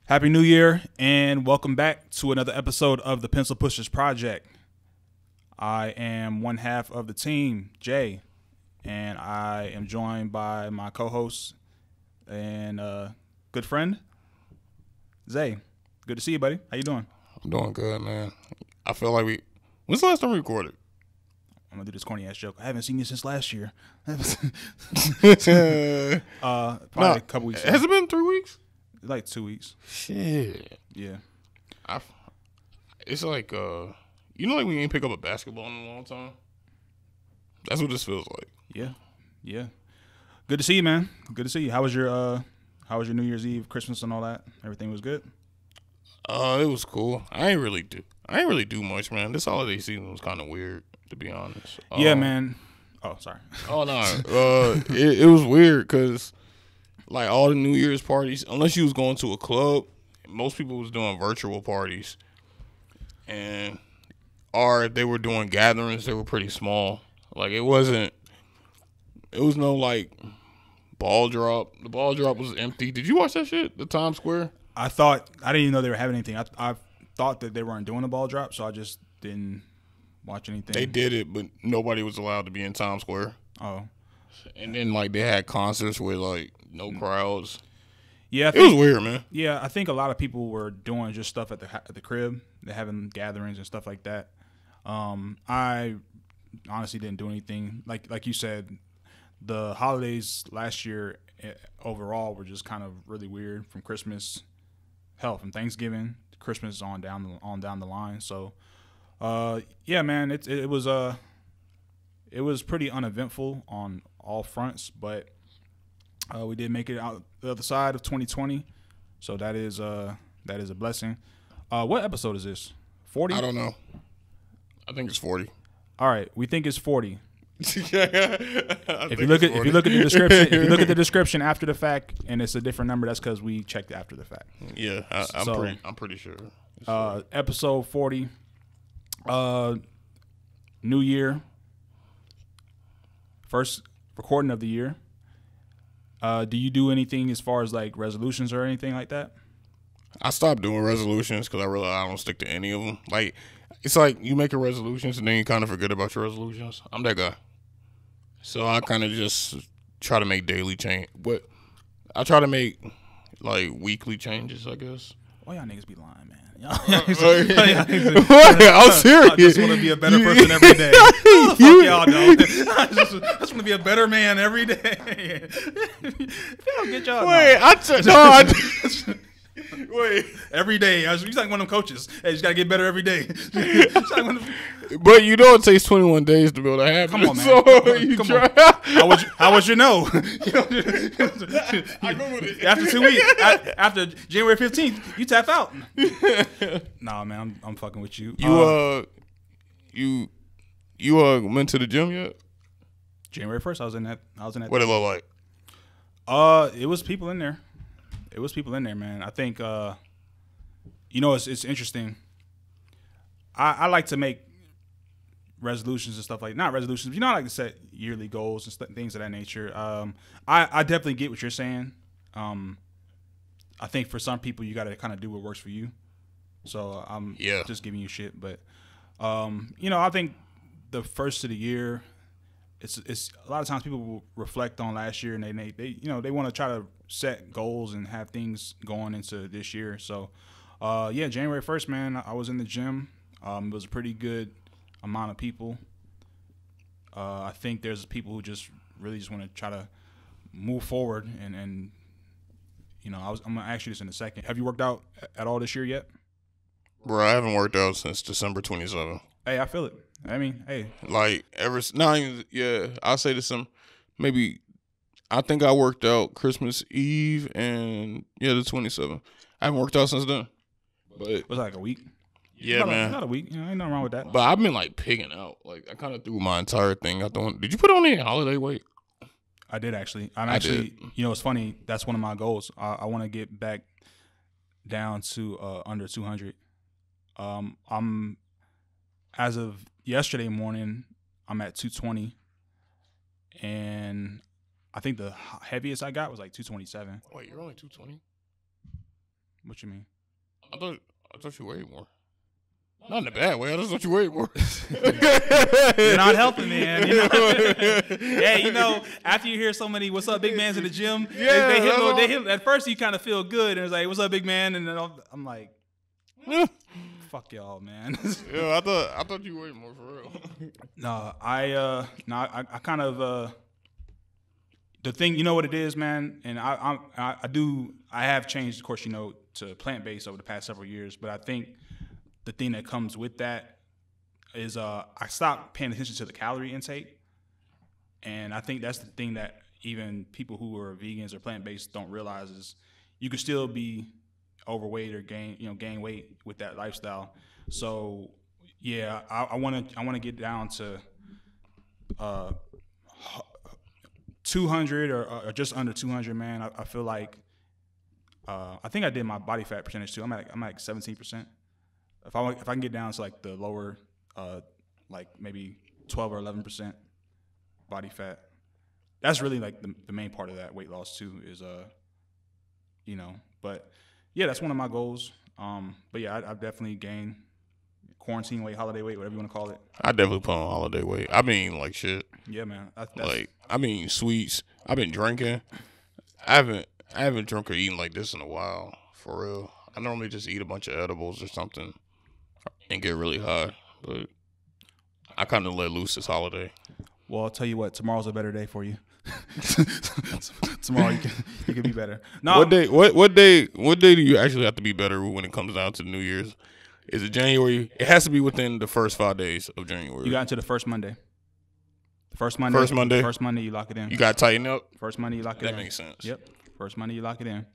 Happy New Year, and welcome back to another episode of the Pencil Pushers Project. I am one half of the team, Jay, and I am joined by my co-host and good friend, Zay. Good to see you, buddy. How you doing? I'm doing good, man. I feel like when's the last time we recorded? I'm gonna do this corny ass joke. I haven't seen you since last year. Probably a couple weeks. Has it been 3 weeks? Like 2 weeks. Shit. Yeah. It's like like we ain't pick up a basketball in a long time. That's what this feels like. Yeah. Good to see you, man. Good to see you. How was your New Year's Eve, Christmas, and all that? Everything was good? It was cool. I ain't really do much, man. This holiday season was kind of weird, to be honest. Yeah, man. Oh, sorry. Oh no. It was weird because like all the New Year's parties, unless you was going to a club, most people was doing virtual parties, and or if they were doing gatherings, they were pretty small. Like it was no like ball drop. The ball drop was empty. Did you watch that shit? The Times Square. I didn't even know they were having anything. I thought that they weren't doing a ball drop, so I just didn't watch anything. They did it, but nobody was allowed to be in Times Square. Oh. And then like they had concerts with like no crowds. Yeah, it was weird, man. Yeah, I think a lot of people were doing just stuff at the crib. They're having gatherings and stuff like that. I honestly didn't do anything. Like you said, the holidays last year overall were just kind of really weird. From Christmas, from Thanksgiving to Christmas on down the line. So, yeah, man, it was pretty uneventful on all fronts, but we did make it out the other side of 2020, so that is a blessing. What episode is this? 40? I don't know. I think it's 40. All right, we think it's 40. If you look at the description after the fact, and it's a different number, that's because we checked after the fact. Yeah, I'm pretty sure. Episode 40. New year. First recording of the year. Do you do anything as far as like resolutions or anything like that? I stopped doing resolutions because I realized I don't stick to any of them. Like, it's like you make your resolutions and then you kind of forget about your resolutions. I'm that guy. So I kind of just try to make daily change. But I try to make like weekly changes, I guess. Why y'all niggas be lying, man? I'm serious. I just want to be a better person every day. Fuck y'all, though. I just want to be a better man every day. If y'all get y'all. Wait. Every day. You're like one of them coaches. Hey, you just got to get better every day. But you know it takes 21 days to build a habit. Come on, man. So Come on. How would you know? After 2 weeks, after January 15th, you tap out. Nah, man, I'm fucking with you. You went to the gym yet? January 1st, I was in that. What it look like? It was people in there. Man. I think, it's interesting. I like to make resolutions and stuff not resolutions. I like to set yearly goals and things of that nature. I definitely get what you're saying. I think for some people, you got to kind of do what works for you. So I'm just giving you shit. But, I think the first of the year, it's a lot of times people will reflect on last year and they want to try to set goals and have things going into this year. So, January 1st, man, I was in the gym. It was a pretty good amount of people. I think there's people who just really just want to try to move forward and I'm gonna ask you this in a second. Have you worked out at all this year yet? Bro, I haven't worked out since December 27th. Hey, I feel it. I mean, hey. Like, I'll say this maybe, I think I worked out Christmas Eve and, the 27th. I haven't worked out since then. But it was like a week? Yeah, man. Not a week. Ain't nothing wrong with that. But I've been, like, pigging out. Like, I kind of threw my entire thing out the window. Did you put on any holiday weight? I did, actually. It's funny. That's one of my goals. I want to get back down to under 200. I'm as of yesterday morning, I'm at 220, and I think the heaviest I got was like 227. Wait, you're only 220? What you mean? I thought you weighed more. Not in a bad way. I just thought you weighed more. You're not helping, man. You know? Yeah, you know, after you hear so many "What's up, big mans" in the gym, they hit. At first, you kind of feel good, and it's like, "What's up, big man?" And then I'm like, "Fuck y'all, man." Yeah, I thought you weighed more for real. No, I kind of the thing. You know what it is, man, and I have changed, of course, you know, to plant based over the past several years, but I think the thing that comes with that is I stopped paying attention to the calorie intake, and I think that's the thing that even people who are vegans or plant-based don't realize is you could still be overweight or gain weight with that lifestyle. So yeah, I want to get down to 200 or just under 200, man. I feel like I think I did my body fat percentage too. I'm at like 17%. If I can get down to like the lower, like maybe 12 or 11% body fat, that's really like the main part of that weight loss too. Is you know, but yeah, that's one of my goals. But yeah, I've definitely gained quarantine weight, holiday weight, whatever you want to call it. I definitely put on holiday weight. I mean, like shit. Yeah, man. I mean, sweets. I've been drinking. I haven't drunk or eaten like this in a while, for real. I normally just eat a bunch of edibles or something and get really high, but I kind of let loose this holiday. Well, I'll tell you what, tomorrow's a better day for you. Tomorrow you can be better. No. What day do you actually have to be better when it comes down to New Year's? Is it January? It has to be within the first 5 days of January. You got into the first Monday. First Monday, you lock it in. You got to tighten up? First Monday, you lock it in. That makes sense. Yep. First Monday, you lock it in.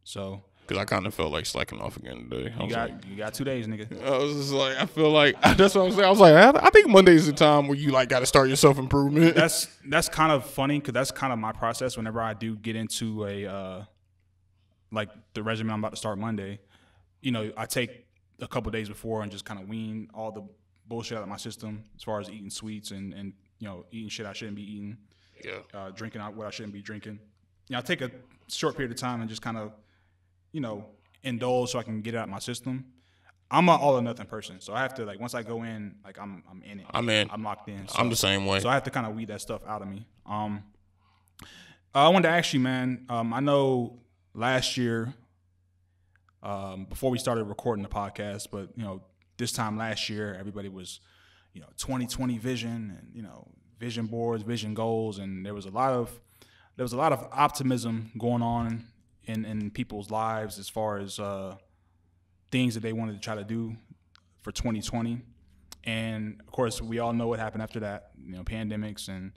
So. Because I kind of felt like slacking off again today. You got 2 days, nigga. I was just like, I feel like, that's what I'm saying. I was like, I think Monday is the time where you like got to start your self-improvement. That's kind of funny because that's kind of my process whenever I do get into like the regimen I'm about to start Monday. You know, I take a couple days before and just kind of wean all the bullshit out of my system as far as eating sweets and you know, eating shit I shouldn't be eating. Yeah. Drinking out what I shouldn't be drinking. You know, I take a short period of time and just kind of, you know, indulge so I can get it out of my system. I'm an all or nothing person, so I have to, like, once I go in, like, I'm in it. I'm in. I'm locked in. So, I'm the same way. So I have to kind of weed that stuff out of me. I wanted to ask you, man. I know last year, before we started recording the podcast, but you know, this time last year, everybody was, you know, 2020 vision and, you know, vision boards, vision goals, and there was a lot of optimism going on in people's lives as far as things that they wanted to try to do for 2020. And of course, we all know what happened after that. You know, pandemics and,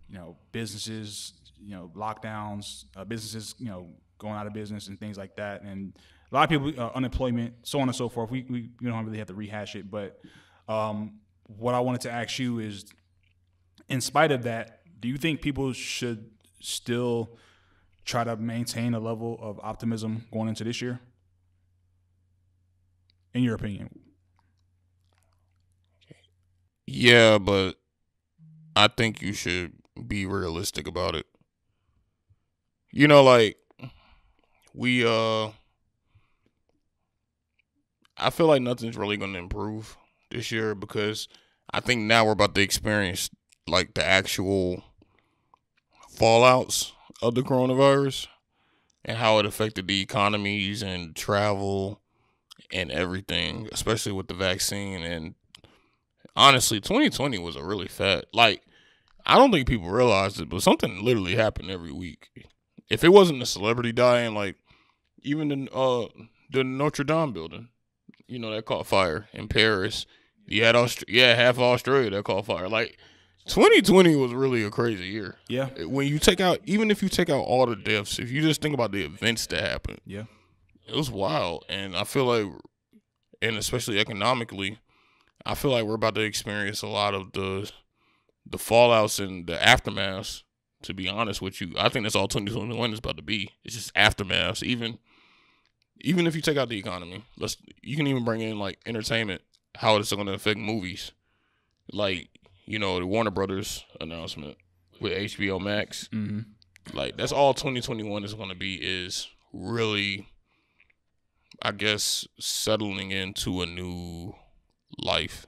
you know, businesses, you know, lockdowns, businesses, you know, going out of business and things like that. And a lot of people, unemployment, so on and so forth. We don't really have to rehash it. But what I wanted to ask you is, in spite of that, do you think people should still try to maintain a level of optimism going into this year? In your opinion? Yeah, but I think you should be realistic about it. You know, like, I feel like nothing's really going to improve this year because I think now we're about to experience, like, the actual fallouts of the coronavirus and how it affected the economies and travel and everything, especially with the vaccine. And honestly, 2020 was a really like, I don't think people realized it, but something literally happened every week. If it wasn't a celebrity dying, like even the Notre Dame building, you know, that caught fire in Paris. You had half of Australia that caught fire. Like, 2020 was really a crazy year. Yeah. When you take out, even if you take out all the deaths, if you just think about the events that happened, yeah, it was wild. And I feel like, and especially economically, I feel like we're about to experience a lot of the fallouts and the aftermaths. To be honest with you, I think that's all 2021 is about to be. It's just aftermaths. Even if you take out the economy, you can even bring in like entertainment. How it's going to affect movies, like, you know, the Warner Brothers announcement with HBO Max. Mm-hmm. Like, that's all 2021 is going to be, is really I guess, settling into a new life,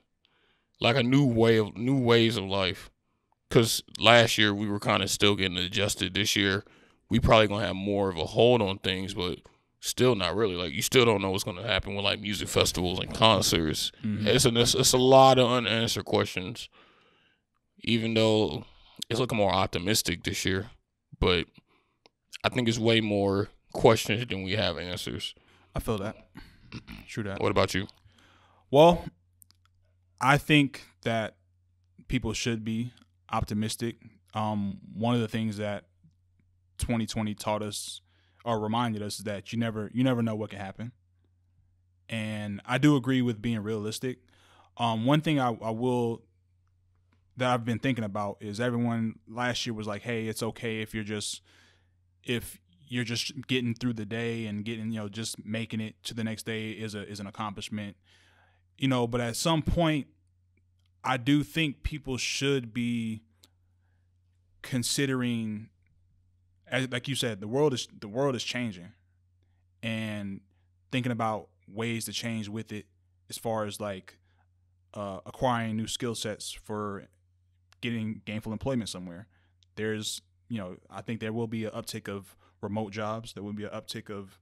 like a new ways of life. Because last year we were kind of still getting adjusted. This year we probably gonna have more of a hold on things, but still not really. Like, you still don't know what's gonna happen with like music festivals and concerts. Mm-hmm. It's a lot of unanswered questions. Even though it's looking more optimistic this year, but I think it's way more questions than we have answers. I feel that. True that. What about you? Well, I think that people should be optimistic. One of the things that 2020 taught us or reminded us is that you never know what can happen. And I do agree with being realistic. One thing I will that I've been thinking about is everyone last year was like, hey, it's okay if you're just getting through the day and getting, just making it to the next day is an accomplishment. But at some point I do think people should be considering, as like you said, the world is changing, and thinking about ways to change with it, as far as like acquiring new skill sets for getting gainful employment somewhere. There's, I think there will be an uptick of remote jobs. There will be an uptick of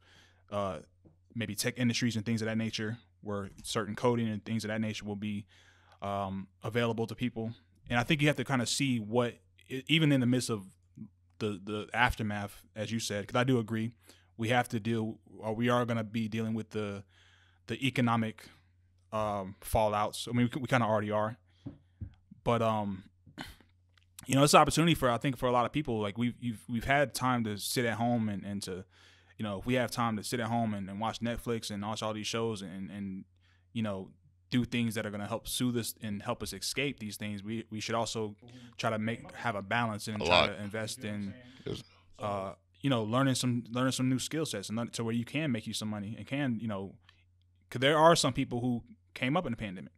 maybe tech industries and things of that nature, where certain coding and things of that nature will be available to people. And I think you have to kind of see what, even in the midst of the aftermath, as you said, because I do agree, we are going to be dealing with the economic fallouts. I mean, we kind of already are, but it's an opportunity for, I think, for a lot of people. Like we've had time to sit at home and to, if we have time to sit at home and watch Netflix and watch all these shows and do things that are going to help soothe us and help us escape these things, we should also try to have a balance and try to invest in learning some new skill sets, and to where you can make you some money and can, because there are some people who came up in the pandemic.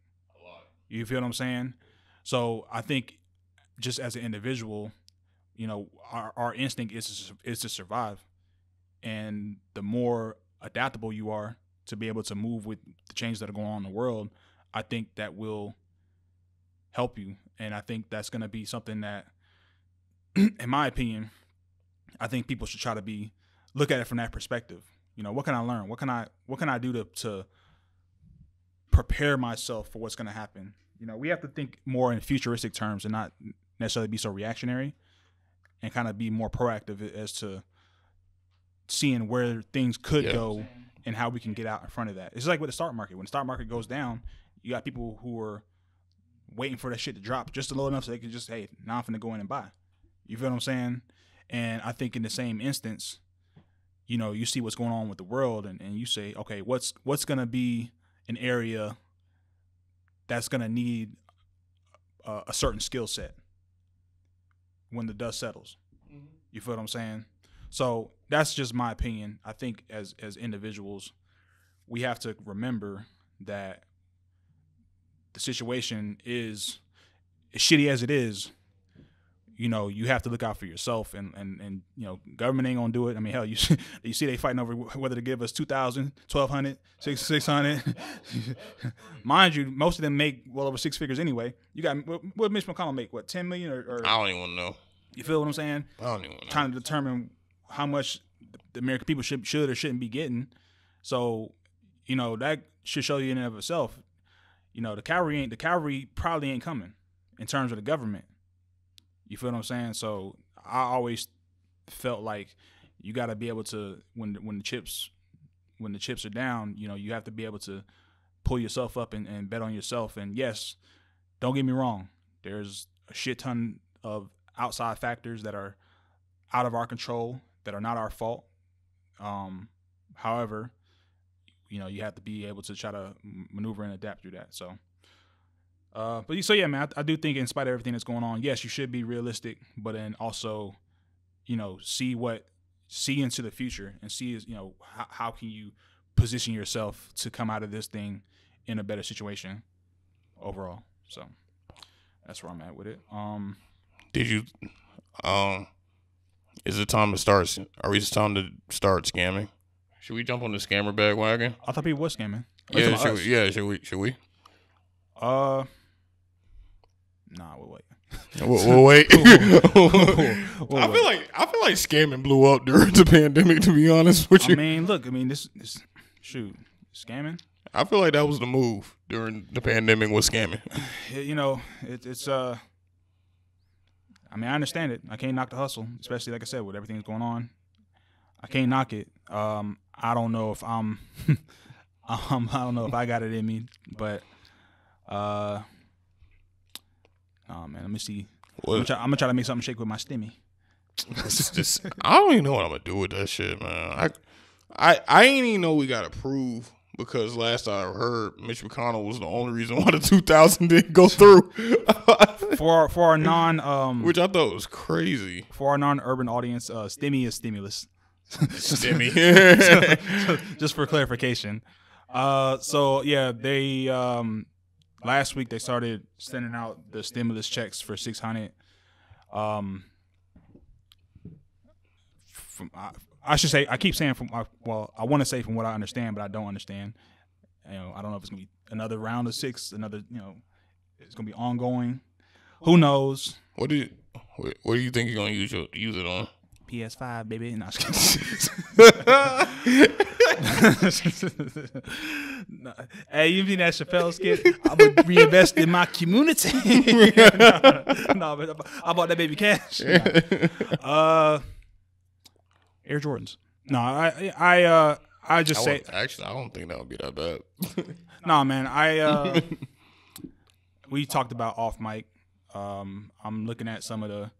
You feel what I'm saying? So I think just as an individual, our instinct is to survive, and the more adaptable you are to be able to move with the changes that are going on in the world, I think that will help you. And I think that's going to be something that, in my opinion, I think people should try to look at it from that perspective. What can I learn? What can I do to prepare myself for what's going to happen? We have to think more in futuristic terms and not necessarily be so reactionary, and kind of be more proactive as to seeing where things could go and how we can get out in front of that. It's like with the stock market. When the stock market goes down, you got people who are waiting for that shit to drop just low enough so they can just, hey, now I'm finna go in and buy. You feel what I'm saying? And I think in the same instance, you see what's going on with the world, and you say, okay, what's going to be an area that's going to need a certain skill set when the dust settles. Mm-hmm. You feel what I'm saying? So that's just my opinion. I think as individuals, we have to remember that the situation is, as shitty as it is, you have to look out for yourself, and government ain't gonna do it. I mean, hell, you see they fighting over whether to give us 2,000, 1,200, 600. Mind you, most of them make well over six figures anyway. You got, what Mitch McConnell make? What, 10 million or I don't even know. You feel what I'm saying? I don't even know. Trying to determine how much the American people should or shouldn't be getting. So, that should show you in and of itself. The cavalry probably ain't coming in terms of the government. You feel what I'm saying? So I always felt like you got to be able to, when the chips are down, you have to be able to pull yourself up and bet on yourself. And yes, don't get me wrong, there's a shit ton of outside factors that are out of our control, that are not our fault. However, you have to be able to try to maneuver and adapt through that. So, yeah, man, I do think in spite of everything that's going on, yes, you should be realistic, but then also, see into the future and see, how can you position yourself to come out of this thing in a better situation overall. So that's where I'm at with it. Is it time to start? Are we just time to start scamming? Should we jump on the scammer bandwagon? I thought people was scamming. Yeah, should we? Nah, we'll wait. We'll wait. I feel like scamming blew up during the pandemic. To be honest with you, I mean, look, this shoot, scamming. I feel like that was the move during the pandemic was scamming. You know, it's I mean, I understand it. I can't knock the hustle, especially like I said with everything that's going on. I can't knock it. I don't know if I'm I don't know if I got it in me, but oh man, let me see. I'm gonna try to make something shake with my stimmy. I don't even know what I'm gonna do with that shit, man. I ain't even know we got approved because last I heard, Mitch McConnell was the only reason why the 2000 didn't go through. for our non which I thought was crazy. For our non-urban audience, stimmy is stimulus. Stimmy. Just for clarification. So yeah, they last week they started sending out the stimulus checks for $600. I should say, I keep saying I want to say from what I understand, but I don't understand. You know, I don't know if it's gonna be another round of 6, it's gonna be ongoing. Who knows? What do you think you're gonna use it on? PS5, baby. No, no. Hey, you mean that Chappelle skit? I'm gonna reinvest in my community. no, but I bought that baby cash. No. Air Jordans. No, I just say. Actually, I don't think that would be that bad. No, man. We talked about off mic. I'm looking at some of the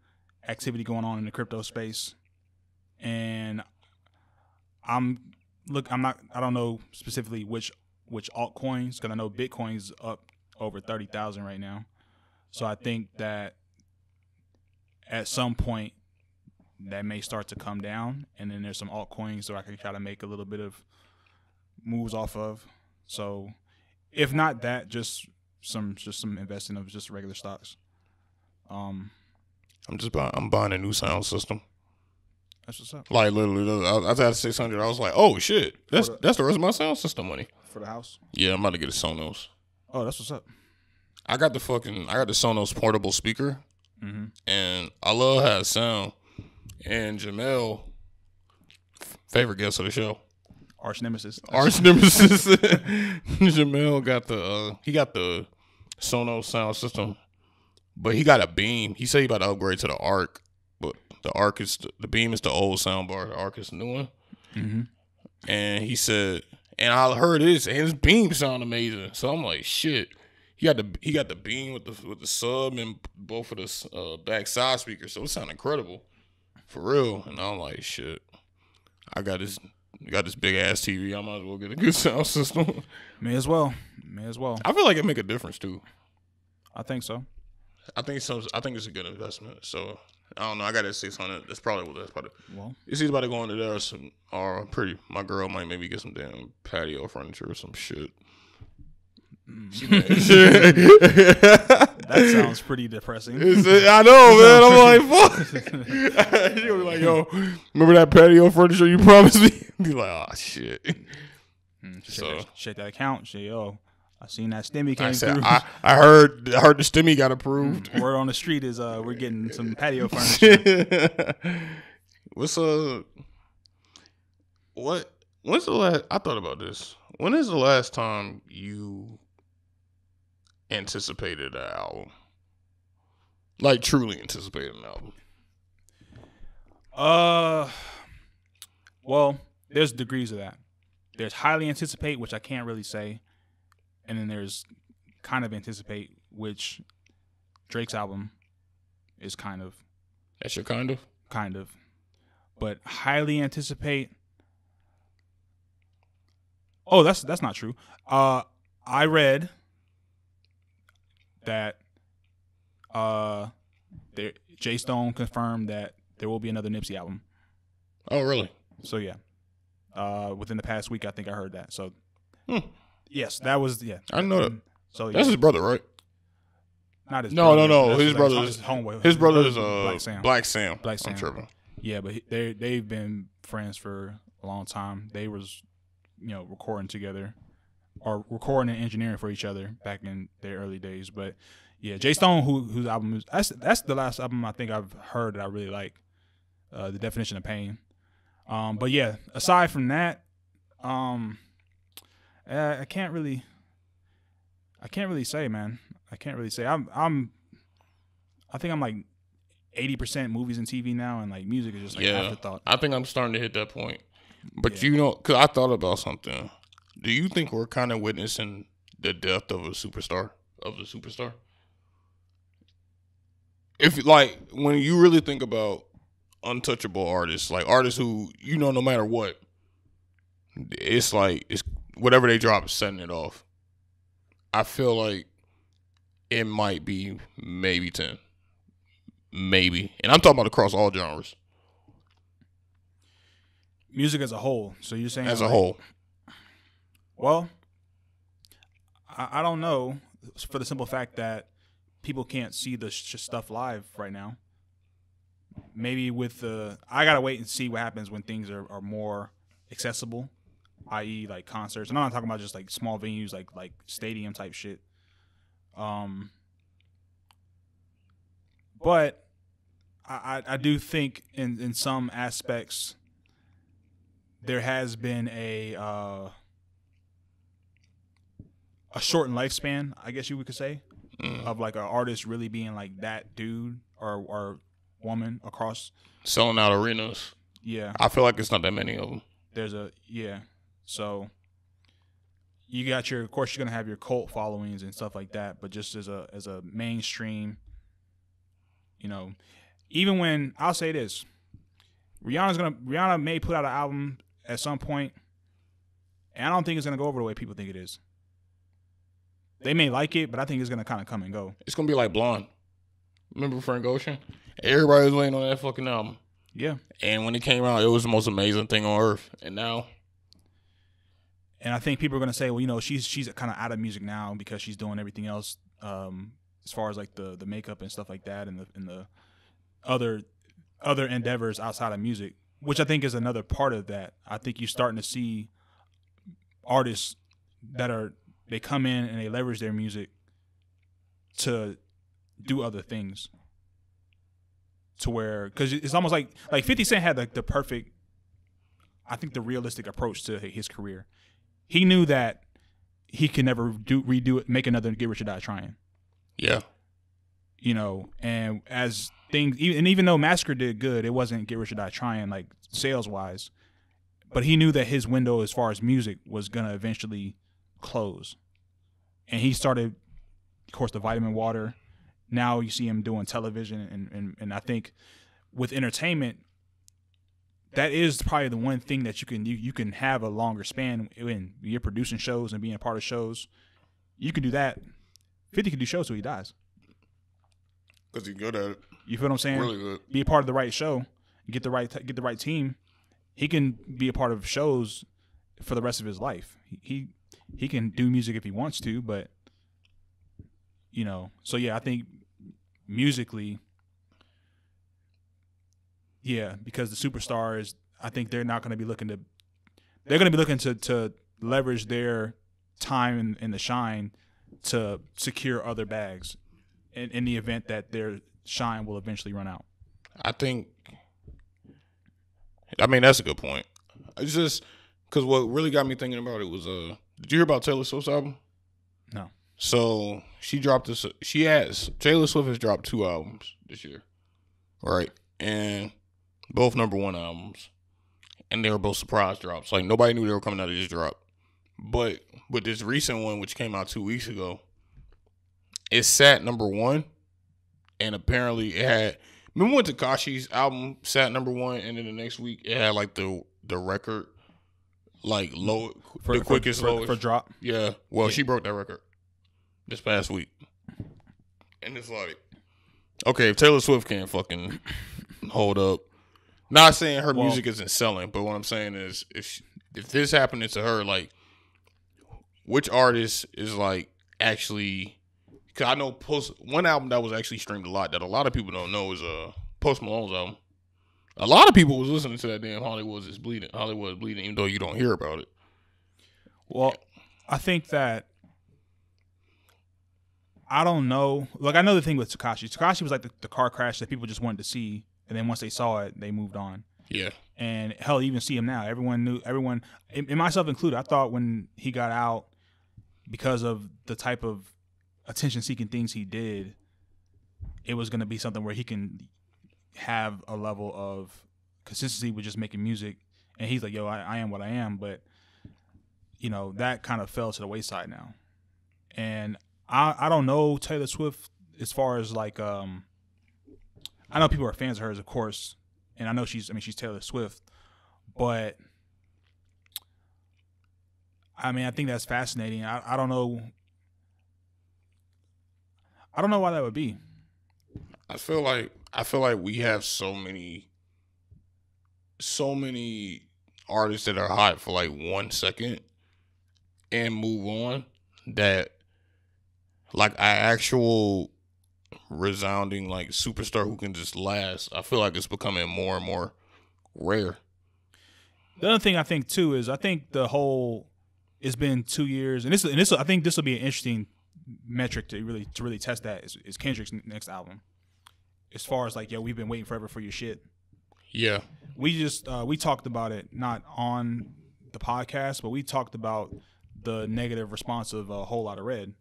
activity going on in the crypto space, and I don't know specifically which altcoins, because I know Bitcoin's up over 30,000 right now. So I think that at some point that may start to come down, and then there's some altcoins that I can try to make a little bit of moves off of. So if not that, just some investing of just regular stocks. I'm buying a new sound system. That's what's up. Like literally, I had 600. I was like, oh shit, that's the rest of my sound system money For the house? Yeah, I'm about to get a Sonos. Oh, that's what's up. I got the Sonos portable speaker, and I love how it sound. And Jamel, favorite guest of the show, Arch nemesis. Jamel got the Sonos sound system, but he got a Beam. He said he about to upgrade to the Arc, but the Beam is the old soundbar. The Arc is the new one. And he said, and I heard his Beam sound amazing. So I'm like, shit. He got the Beam with the sub and both of the back side speakers, so it sounded incredible, for real. And I'm like, shit. I got this big ass TV. I might as well get a good sound system. May as well. I feel like it make a difference too. I think so. I think it's a good investment. So I don't know. I got it at 600. That's probably. Well, it's either about to go into there or my girl might maybe get some damn patio furniture or some shit. That sounds pretty depressing. I know, man. I'm like, fuck. She'll be like, yo, remember that patio furniture you promised me? Be like, oh shit. Check that account. Say, yo, I seen that stimmy came through. I heard the stimmy got approved. Word on the street is we're getting some patio furniture. When's the last? I thought about this. When is the last time you anticipated an album? Like truly anticipated an album? Well, there's degrees of that. There's highly anticipate, which I can't really say. And then there's kind of anticipate, which Drake's album is kind of. That's your kind of? Kind of. But highly anticipate. Oh, that's not true. I read that Jay Stone confirmed that there will be another Nipsey album. Oh, really? So yeah, within the past week, I think I heard that. So yes, that was I know that. So that's his brother, right? Not his. No. That's his brother is homeboy. His brother is Black Sam. I'm tripping. Yeah, but they've been friends for a long time. They was, recording together or recording and engineering for each other back in their early days. But yeah, Jay Stone, whose album is that's the last album I think I've heard that I really like. The Definition of Pain. But yeah, aside from that, I can't really say, man. I can't really say. I think I'm like 80% movies and TV now, and like music is just like afterthought. I think I'm starting to hit that point. But because I thought about something. Do you think we're kind of witnessing the death of a superstar? If like when you really think about untouchable artists, like artists who no matter what, it's like it's whatever they drop is setting it off. I feel like it might be maybe 10. Maybe. And I'm talking about across all genres. Music as a whole. So you're saying as a whole. Well, I don't know, for the simple fact that people can't see the stuff live right now. Maybe I gotta wait and see what happens when things are more accessible, i.e. like concerts. And I'm not talking about just like small venues like stadium type shit. But I do think in some aspects there has been a shortened lifespan, I guess you could say, of like an artist really being like that dude or woman across selling out arenas. Yeah, I feel like it's not that many of them. So of course you're gonna have your cult followings and stuff like that, but just as a mainstream, even when I'll say this, Rihanna may put out an album at some point, and I don't think it's gonna go over the way people think it is. They may like it, but I think it's gonna kind of come and go. It's gonna be like Blonde. Remember Frank Ocean? Everybody was waiting on that fucking album. Yeah. And when it came out, it was the most amazing thing on earth. And now, and I think people are gonna say, well, she's kind of out of music now because she's doing everything else, as far as like the makeup and stuff like that, and the other endeavors outside of music, which I think is another part of that. I think you're starting to see artists they come in and they leverage their music to do other things, to where, because it's almost like 50 Cent had the perfect, I think, the realistic approach to his career. He knew that he could never redo it, make another Get Rich or Die Trying. Yeah. And as things, even though Massacre did good, it wasn't Get Rich or Die Trying, like sales wise. But he knew that his window as far as music was gonna eventually close, and he started, of course, the Vitamin Water. Now you see him doing television, and I think with entertainment, that is probably the one thing that you can have a longer span when you're producing shows and being a part of shows. You can do that. 50 can do shows till he dies. Because he's good at it. You feel what I'm saying? Really good. Be a part of the right show, get the right team. He can be a part of shows for the rest of his life. He can do music if he wants to, but so yeah, I think musically, yeah, because the superstars, I think they're not going to be looking to leverage their time in the shine to secure other bags in the event that their shine will eventually run out. I mean, that's a good point. It's just because what really got me thinking about it was, did you hear about Taylor Swift's album? No. So Taylor Swift has dropped 2 albums this year, right? And both #1 albums, and they were both surprise drops. Like nobody knew they were coming out of this drop. But with this recent one, which came out 2 weeks ago, it sat #1, and apparently it had. Remember when Tekashi's album sat #1, and then the next week it had like the record, like low, the quickest lowest for drop. Yeah, well, she broke that record this past week, and it's like, okay, if Taylor Swift can't fucking hold up, not saying her music isn't selling, but what I'm saying is, if this happening to her, like, which artist is like actually? Because I know one album that was actually streamed a lot that a lot of people don't know is Post Malone's album. A lot of people was listening to that damn Hollywood is bleeding, even though you don't hear about it. Well, I think that I don't know. Like I know the thing with Tekashi. Tekashi was like the car crash that people just wanted to see, and then once they saw it, they moved on. Yeah. And hell, you even see him now. Everyone knew. Everyone, and myself included. I thought when he got out, because of the type of attention-seeking things he did, it was going to be something where he can have a level of consistency with just making music. And he's like, yo, I am what I am. But, you know, that kind of fell to the wayside now. And I don't know Taylor Swift as far as like, I know people are fans of hers, of course. And I know she's Taylor Swift. But, I mean, I think that's fascinating. I don't know. I don't know why that would be. I feel like we have so many artists that are hot for like 1 second and move on, that like an actual resounding like superstar who can just last. I feel like it's becoming more and more rare. The other thing I think too is it's been 2 years, and this I think this will be an interesting metric to really test that is Kendrick's next album. As far as like, yo, we've been waiting forever for your shit. Yeah. We talked about it, not on the podcast, but we talked about the negative response of A Whole Lot of Red.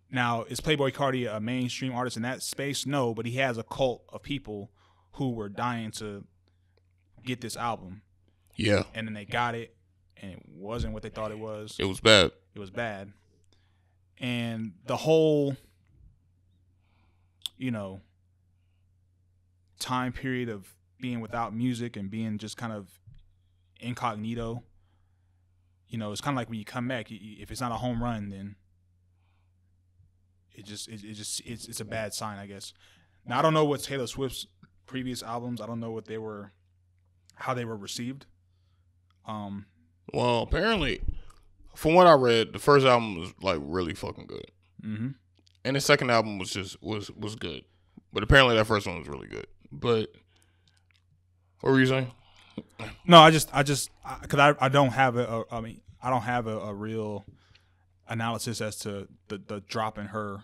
Now, is Playboi Carti a mainstream artist in that space? No, but he has a cult of people who were dying to get this album. Yeah. And then they got it, and it wasn't what they thought it was. It was bad. It was bad. And the whole, you know, time period of being without music and being just kind of incognito, you know, it's kind of like when you come back, if it's not a home run, then it's a bad sign, I guess. Now, I don't know what Taylor Swift's previous albums, I don't know how they were received. Well, apparently, from what I read, the first album was like really fucking good. Mm-hmm. And the second album was good. But apparently that first one was really good. But what were you saying? No, I just because I don't have I don't have a real analysis as to the drop in her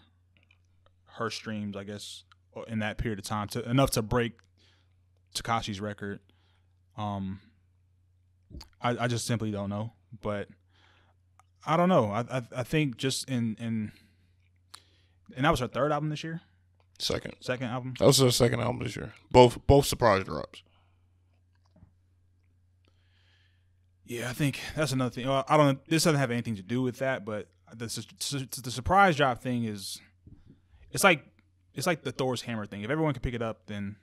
streams, I guess, in that period of time, enough to break Tekashi's record. I just simply don't know, but I don't know. I think just and that was her third album this year. Second album. That was her second album this year. Both surprise drops. Yeah, I think that's another thing. Well, I don't. This doesn't have anything to do with that, but the surprise drop thing is, it's like the Thor's hammer thing. If everyone can pick it up, then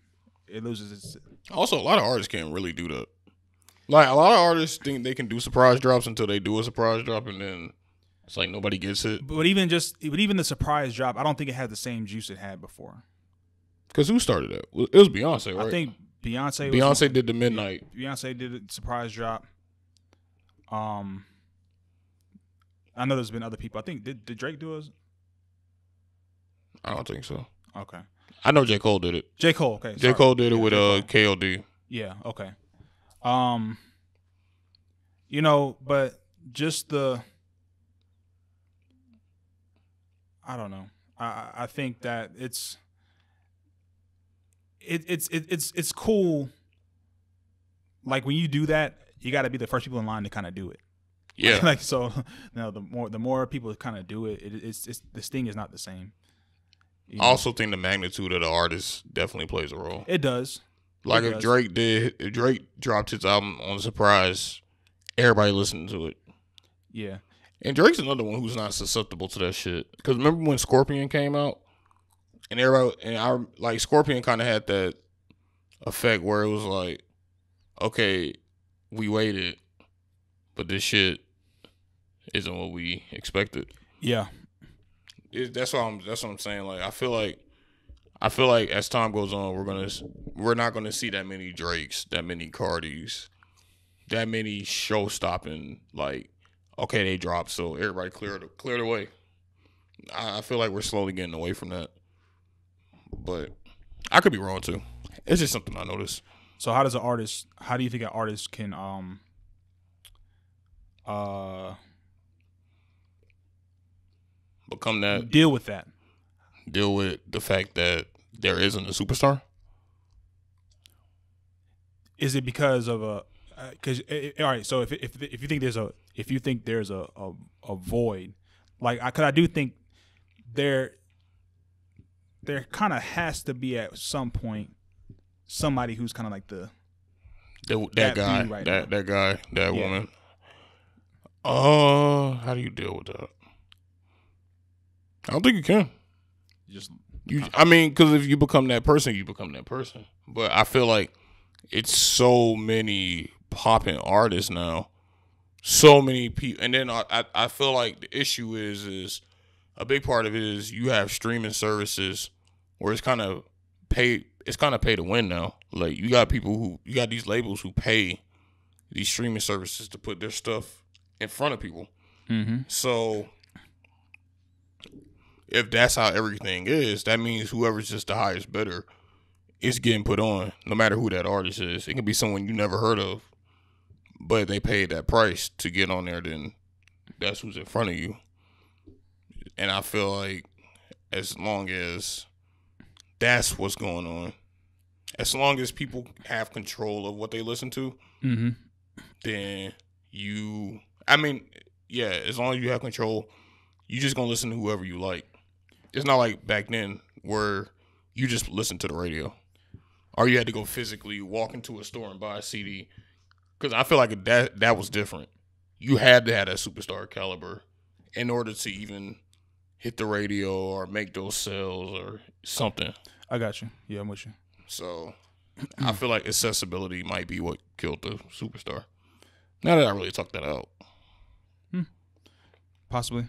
it loses its. Also, a lot of artists can't really do that. Like, a lot of artists think they can do surprise drops until they do a surprise drop, and then it's like nobody gets it. But even the surprise drop, I don't think it had the same juice it had before. Because who started it? It was Beyonce, right? I think Beyonce. Beyonce did the midnight. Beyonce did a surprise drop. I know there's been other people. I think did Drake do it? I don't think so. Okay. I know J. Cole did it. J. Cole, okay. J. Cole did it with KOD. Yeah, okay. You know, but just I don't know. I think that it's cool. Like when you do that, you got to be the first people in line to kind of do it. Yeah. Like so, the more people kind of do it, it's the sting is not the same. I also think the magnitude of the artist definitely plays a role. It does. Like if Drake dropped his album on Surprise, everybody listened to it. Yeah. And Drake's another one who's not susceptible to that shit. Because remember when Scorpion came out, and Scorpion kind of had that effect where it was like, okay, we waited, but this shit isn't what we expected. Yeah. That's what I'm saying. Like I feel like as time goes on, we're not gonna see that many Drakes, that many Cardis, that many show stopping. Like, okay, they dropped, so everybody clear the way. I feel like we're slowly getting away from that, but I could be wrong too. It's just something I noticed. So how does an artist? How do you think an artist can become that, deal with that? deal with the fact that there isn't a superstar? Is it because of a? Because all right, so if you think there's a void, like because I do think there kind of has to be at some point somebody who's kind of like that guy, dude right that guy, that Yeah. woman. How do you deal with that? I don't think you can. just I mean, because if you become that person, you become that person. But I feel like it's so many popping artists now, so many people, and then I feel like the issue is a big part of it is you have streaming services where it's kind of pay to win now. Like you got these labels who pay these streaming services to put their stuff in front of people. mm-hmm. So if that's how everything is, that means whoever's just the highest bidder is getting put on, no matter who that artist is. It can be someone you never heard of, but they paid that price to get on there, then that's who's in front of you. And I feel like as long as that's what's going on, as long as people have control of what they listen to, Mm-hmm. then as long as you have control, you just gonna listen to whoever you like. It's not like back then where you just listen to the radio, or you had to go physically walk into a store and buy a CD. Because I feel like that was different. You had to have that superstar caliber in order to even hit the radio or make those sales or something. I got you. Yeah, I'm with you. So I feel like accessibility might be what killed the superstar. Now that I really talked that out. Possibly.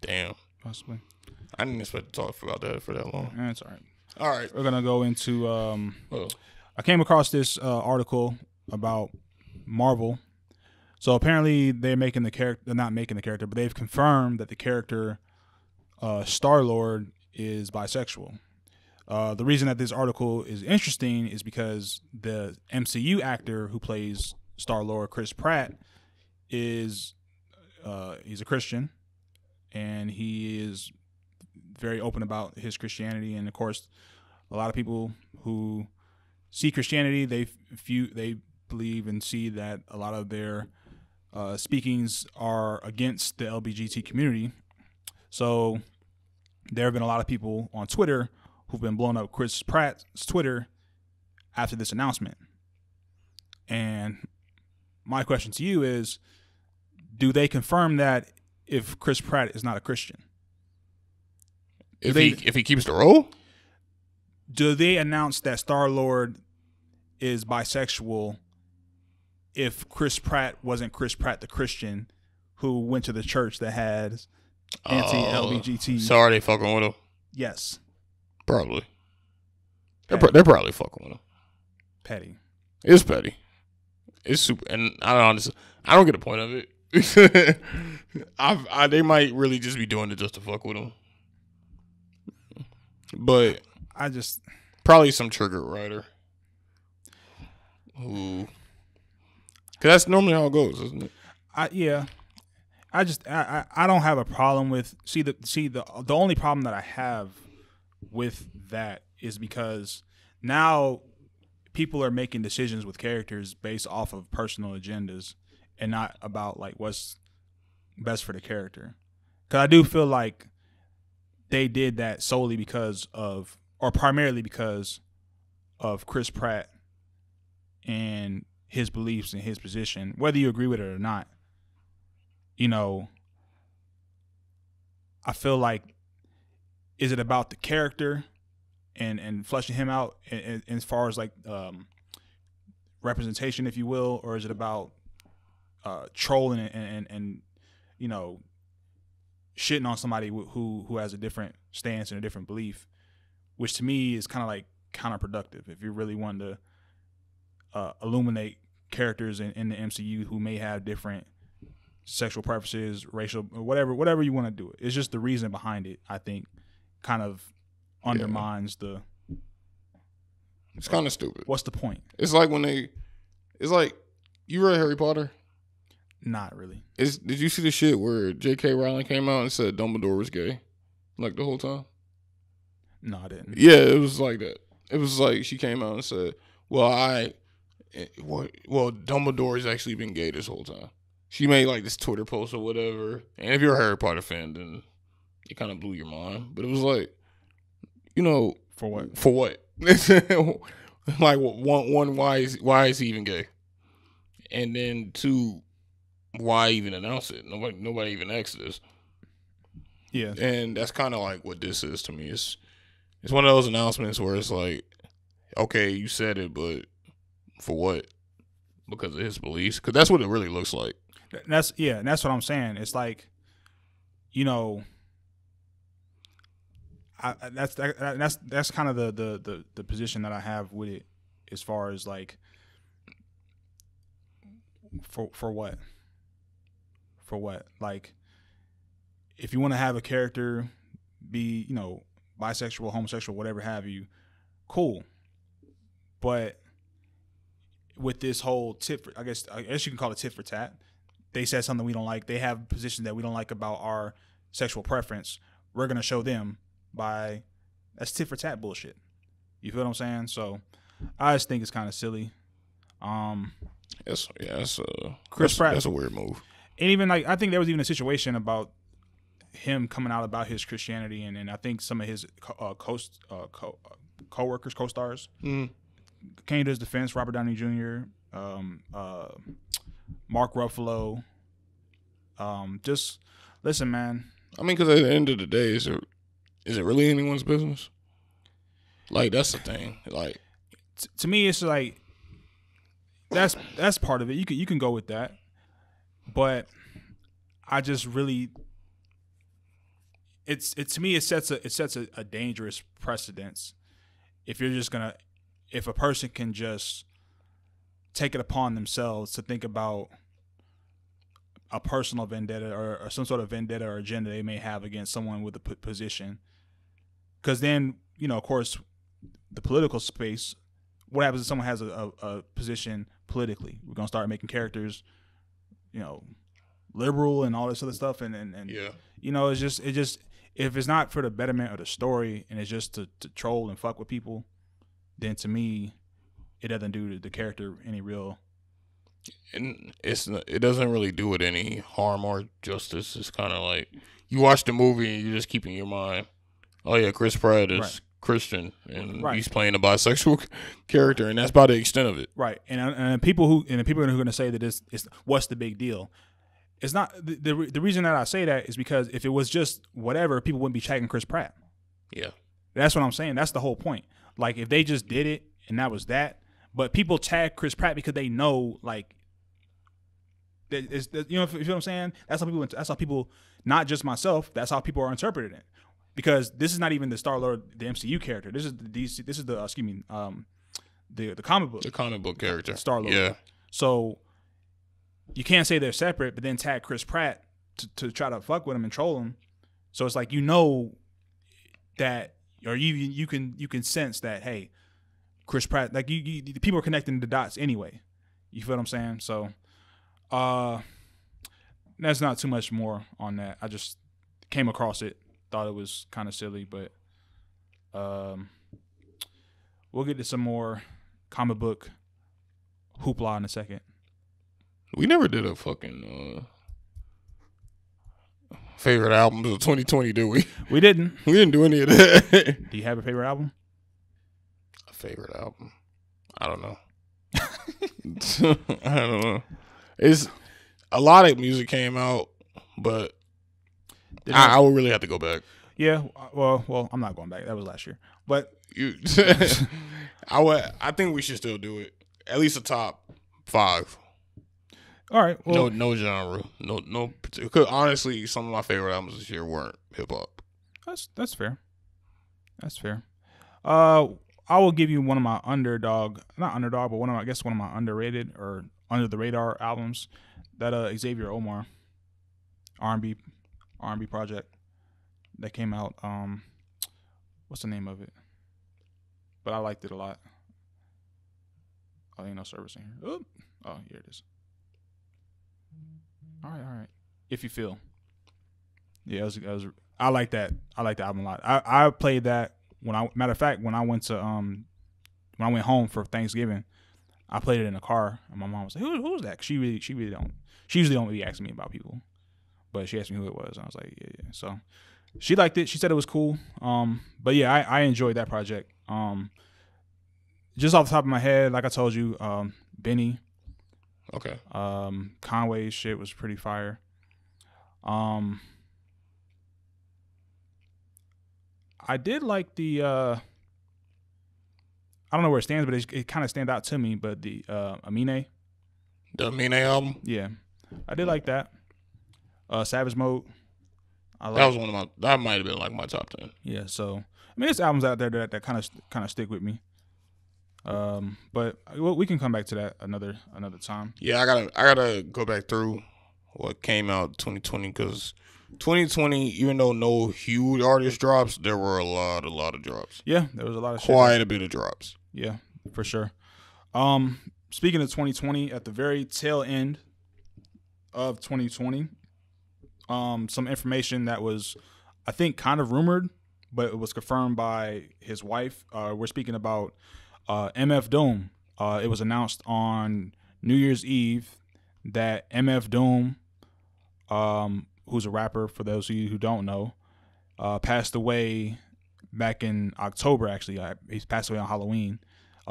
Damn. Possibly. I didn't expect to talk about that for that long. That's all right. All right. We're gonna go into. I came across this article about Marvel. So apparently they're making the character. They're not making the character, but they've confirmed that the character Star-Lord is bisexual. The reason that this article is interesting is because the MCU actor who plays Star-Lord, Chris Pratt, is he's a Christian, and he is very open about his Christianity. And of course, a lot of people who see Christianity, they believe and see that a lot of their speakings are against the LGBT community. So there have been a lot of people on Twitter who've been blowing up Chris Pratt's Twitter after this announcement. And my question to you is, do they confirm that if Chris Pratt is not a Christian? If he keeps the role? Do they announce that Star-Lord is bisexual if Chris Pratt wasn't Chris Pratt the Christian who went to the church that has anti-LGBT? So are they fucking with him? Yes. Probably. They're probably fucking with him. Petty. It's petty. It's super, and I don't get the point of it. They might really just be doing it just to fuck with him. But probably some trigger writer who, because that's normally how it goes, isn't it? I don't have a problem with the only problem that I have with that is because now people are making decisions with characters based off of personal agendas and not about like what's best for the character. Because I do feel like they did that solely because of, or primarily because of Chris Pratt and his beliefs and his position, whether you agree with it or not. You know, I feel like, is it about the character and fleshing him out as far as like representation, if you will, or is it about trolling and you know, shitting on somebody who has a different stance and a different belief, which to me is kind of like counterproductive if you really want to illuminate characters in the MCU who may have different sexual preferences, racial, whatever you want to do it. It's just the reason behind it, I think, kind of undermines It's kind of stupid. What's the point? It's like it's like, you read Harry Potter? Not really. Did you see the shit where J.K. Rowling came out and said Dumbledore was gay? Like the whole time? No, I didn't. Yeah, it was like that. It was like she came out and said, well, Dumbledore's actually been gay this whole time. She made like this Twitter post or whatever. And if you're a Harry Potter fan, then it kind of blew your mind. But it was like, For what? For what? Like, one, why is he even gay? And then two, why even announce it? Nobody even asked this. Yeah. And that's kind of like what this is to me. It's one of those announcements where it's like, okay, you said it, but for what? Because of his beliefs? Because that's what it really looks like. And that's what I'm saying. It's like, that's kind of the position that I have with it, as far as like, for what? For what? Like, if you want to have a character be, bisexual, homosexual, whatever have you, cool. But with this whole I guess you can call it tit for tat. They said something we don't like. They have positions that we don't like about our sexual preference. We're gonna show them that's tit for tat bullshit. You feel what I'm saying? So I just think it's kind of silly. Chris Pratt. That's a weird move. And even like, I think there was even a situation about him coming out about his Christianity, and I think some of his co-workers, co-stars, came to his defense. Robert Downey Jr., Mark Ruffalo. Just listen, man. I mean, because at the end of the day, is it really anyone's business? Like, that's the thing. Like, to me, it's like that's part of it. You can go with that, but I just really, to me it sets a dangerous precedence if a person can just take it upon themselves to think about a personal vendetta or some sort of vendetta or agenda they may have against someone with a position. Because then, of course, the political space, what happens if someone has a position politically? We're going to start making characters, liberal and all this other stuff. And yeah. It's just, if it's not for the betterment of the story and it's just to troll and fuck with people, then to me, it doesn't do the character any real. And it doesn't really do it any harm or justice. It's kind of like you watch the movie and you're just keeping in your mind, oh yeah, Chris Pratt is Christian and he's playing a bisexual character, and that's about the extent of it. Right. And people who are going to say that it's what's the big deal? It's not the reason that I say that is because if it was just whatever, people wouldn't be tagging Chris Pratt. Yeah. That's what I'm saying. That's the whole point. Like, if they just did it and that was that. But people tag Chris Pratt because they know, like, you know what I'm saying? That's how people, not just myself, that's how people are interpreting it. Because this is not even the Star-Lord, the MCU character. This is the comic book. The comic book character. Star-Lord. Yeah. So you can't say they're separate, but then tag Chris Pratt to try to fuck with him and troll him. So it's like, that, or you can sense that, hey, Chris Pratt, like the people are connecting the dots anyway. You feel what I'm saying? So, that's not too much more on that. I just came across it, thought it was kind of silly, but we'll get to some more comic book hoopla in a second. We never did a fucking favorite albums of 2020, did we? We didn't. We didn't do any of that. Do you have a favorite album? Favorite album? I don't know. I don't know. It's a lot of music came out, but I would really have to go back. Yeah, well, I'm not going back. That was last year, but I think we should still do it. At least a top 5. All right. Well, no genre, no particular. Because honestly, some of my favorite albums this year weren't hip hop. That's fair. That's fair. I will give you one of my not underdog, but one of my underrated or under the radar albums, that Xavier Omar R&B project that came out. What's the name of it? But I liked it a lot. Oh, ain't no service in here. Oh, here it is. All right. If you feel. Yeah, it was I like that. I like the album a lot. I played that when matter of fact, when I went home for Thanksgiving, I played it in the car, and my mom was like, "Who's that?" 'Cause she really don't. She usually don't be asking me about people, but she asked me who it was, and I was like, yeah. So she liked it. She said it was cool. But yeah, I enjoyed that project. Just off the top of my head, like I told you, Benny. Okay. Conway's shit was pretty fire. I did like the I don't know where it stands, but it kind of stand out to me. But the Amine. The Amine album? Yeah. I did like that. Savage Mode. That was one of that might have been like my top 10. Yeah, so I mean there's albums out there that kind of stick with me. But we can come back to that another time. Yeah, I gotta go back through what came out 2020 because 2020, even though no huge artist drops, there were a lot of drops. Yeah, there was a lot of quite a bit of drops. Yeah, for sure. Speaking of 2020, at the very tail end of 2020, some information that was, I think, kind of rumored, but it was confirmed by his wife. We're speaking about MF Doom. It was announced on New Year's Eve that MF Doom, who's a rapper, for those of you who don't know, passed away back in October, actually. He passed away on Halloween.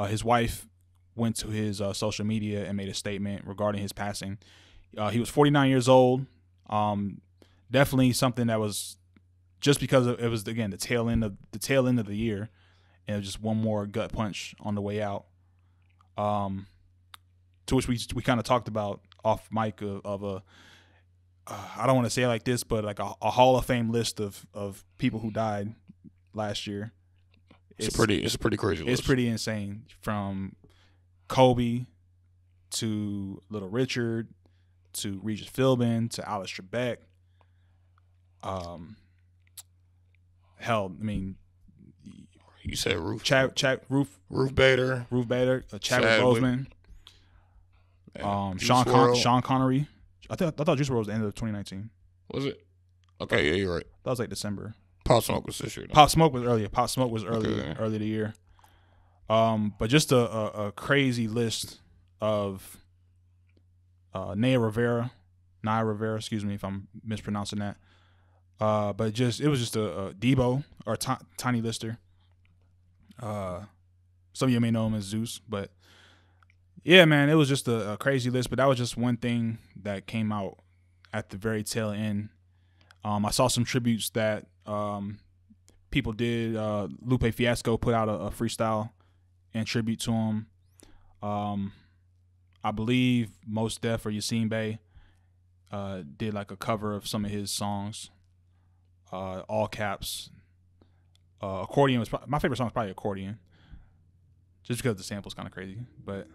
His wife went to his social media and made a statement regarding his passing. He was 49 years old. Definitely something that was just because it was, again, the tail end of the year, and it was just one more gut punch on the way out. To which we kind of talked about off mic of a I don't want to say it like this, but like a Hall of Fame list of people who died last year. It's a pretty crazy list. It's pretty insane, from Kobe to Little Richard to Regis Philbin to Alice Trebek. Hell, I mean, you said Ruth Bader, Chadwick Boseman, Sean Connery. I thought Juice WRLD was the end of 2019. Was it? Okay, yeah, you're right. That was like December. Pop Smoke was this year. Pop Smoke was earlier. Okay. Early the year. But just a crazy list of Naya Rivera, excuse me if I'm mispronouncing that. But it was just a Debo or Tiny Lister. Some of you may know him as Zeus, but yeah, man, it was just a crazy list. But that was just one thing that came out at the very tail end. I saw some tributes that people did. Lupe Fiasco put out a freestyle in tribute to him. I believe Mos Def or Yasin Bey did like a cover of some of his songs. All caps. Accordion was my favorite song. Was probably Accordion, just because the sample's kind of crazy. But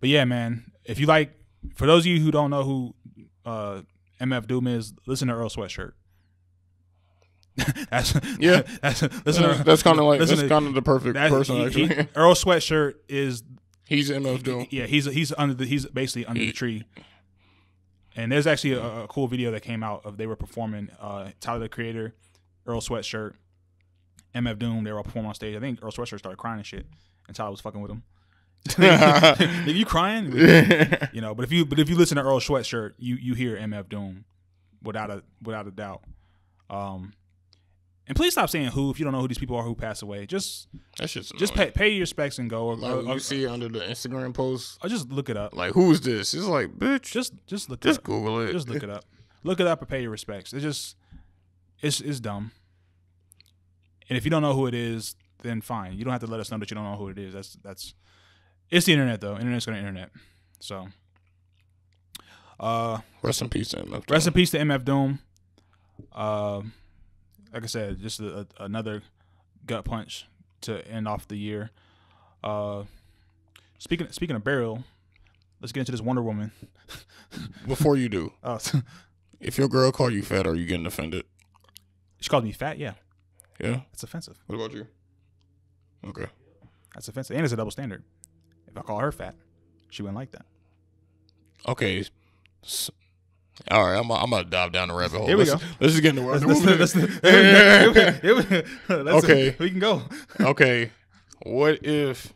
yeah, man. If you like, for those of you who don't know who MF Doom is, listen to Earl Sweatshirt. That's kind of the perfect person. Actually, Earl Sweatshirt is he's MF Doom. Yeah, he's basically under the tree. And there's actually a cool video that came out of they were performing Tyler the Creator, Earl Sweatshirt, MF Doom. They were all performing on stage. I think Earl Sweatshirt started crying and shit, and Tyler was fucking with him. Are you crying? You know, but if you listen to Earl Sweatshirt, you hear MF Doom without a doubt. And please stop saying who if you don't know who these people are who passed away. Just pay your respects and go. Or you see under the Instagram post, or just look it up. Like, who is this? It's like, bitch. Just look. Just Google it. Just look it up. Look it up and pay your respects. It's dumb. And if you don't know who it is, then fine. You don't have to let us know that you don't know who it is. That's. It's the internet though. Internet's gonna internet. So. Rest in peace to MF Doom. Rest in peace to MF Doom. Like I said, just another gut punch to end off the year. Speaking of burial, let's get into this Wonder Woman. Before you do, if your girl call you fat, are you getting offended? She called me fat. Yeah. Yeah. It's offensive. What about you? Okay. That's offensive, and it's a double standard. If I call her fat, she wouldn't like that. Okay. All right, I'm gonna dive down the rabbit hole. Here we go. Let's just get into it. Okay, we can go. Okay, what if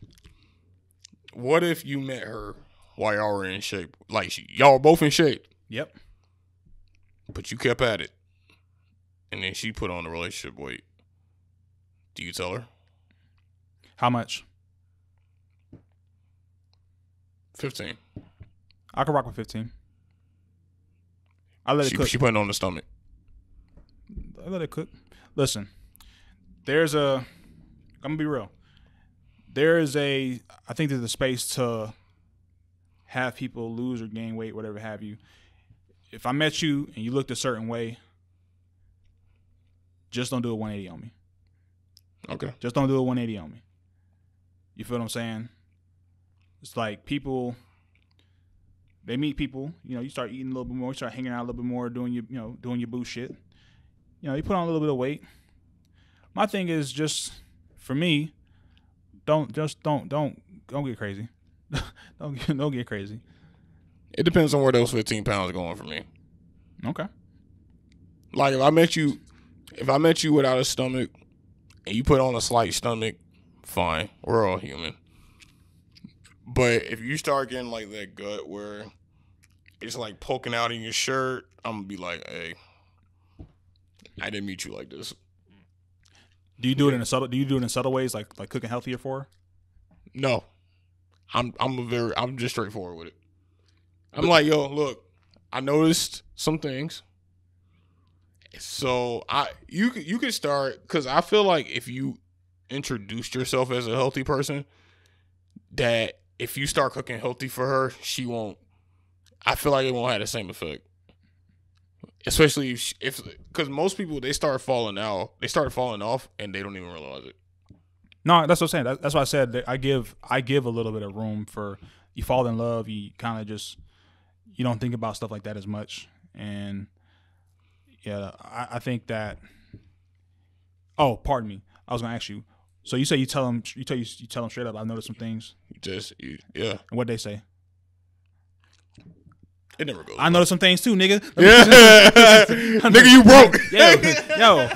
you met her while y'all were in shape? Like y'all were both in shape. Yep. But you kept at it, and then she put on the relationship weight. Do you tell her? How much? 15. I can rock with 15. I let it cook. She putting on the stomach. I let it cook. Listen, I'm gonna be real. I think there's a space to have people lose or gain weight, whatever have you. If I met you and you looked a certain way, just don't do a 180 on me. Okay. Just don't do a 180 on me. You feel what I'm saying? It's like people, they meet people, you start eating a little bit more, you start hanging out a little bit more, doing your boo shit. You put on a little bit of weight. My thing is just, for me, don't get crazy. don't get crazy. It depends on where those 15 pounds are going for me. Okay. Like if I met you without a stomach and you put on a slight stomach, fine. We're all human. But if you start getting like that gut where it's like poking out in your shirt, I'm gonna be like, hey, I didn't meet you like this. Do you do it in subtle ways, like cooking healthier for her? No. I'm just straightforward with it. I'm like, yo, look, I noticed some things. So you could start, because I feel like if you introduced yourself as a healthy person, that if you start cooking healthy for her, she won't. I feel like it won't have the same effect. Especially if because most people, they start falling off and they don't even realize it. No, that's what I'm saying. That's why I said that I give a little bit of room for you fall in love. You kind of just, you don't think about stuff like that as much. And yeah, I think that. Oh, pardon me. I was gonna ask you. So you say you tell them straight up. I noticed some things. Yeah. And what'd they say? It never goes. I noticed some things too, nigga. Yeah. Nigga, you broke. Yo.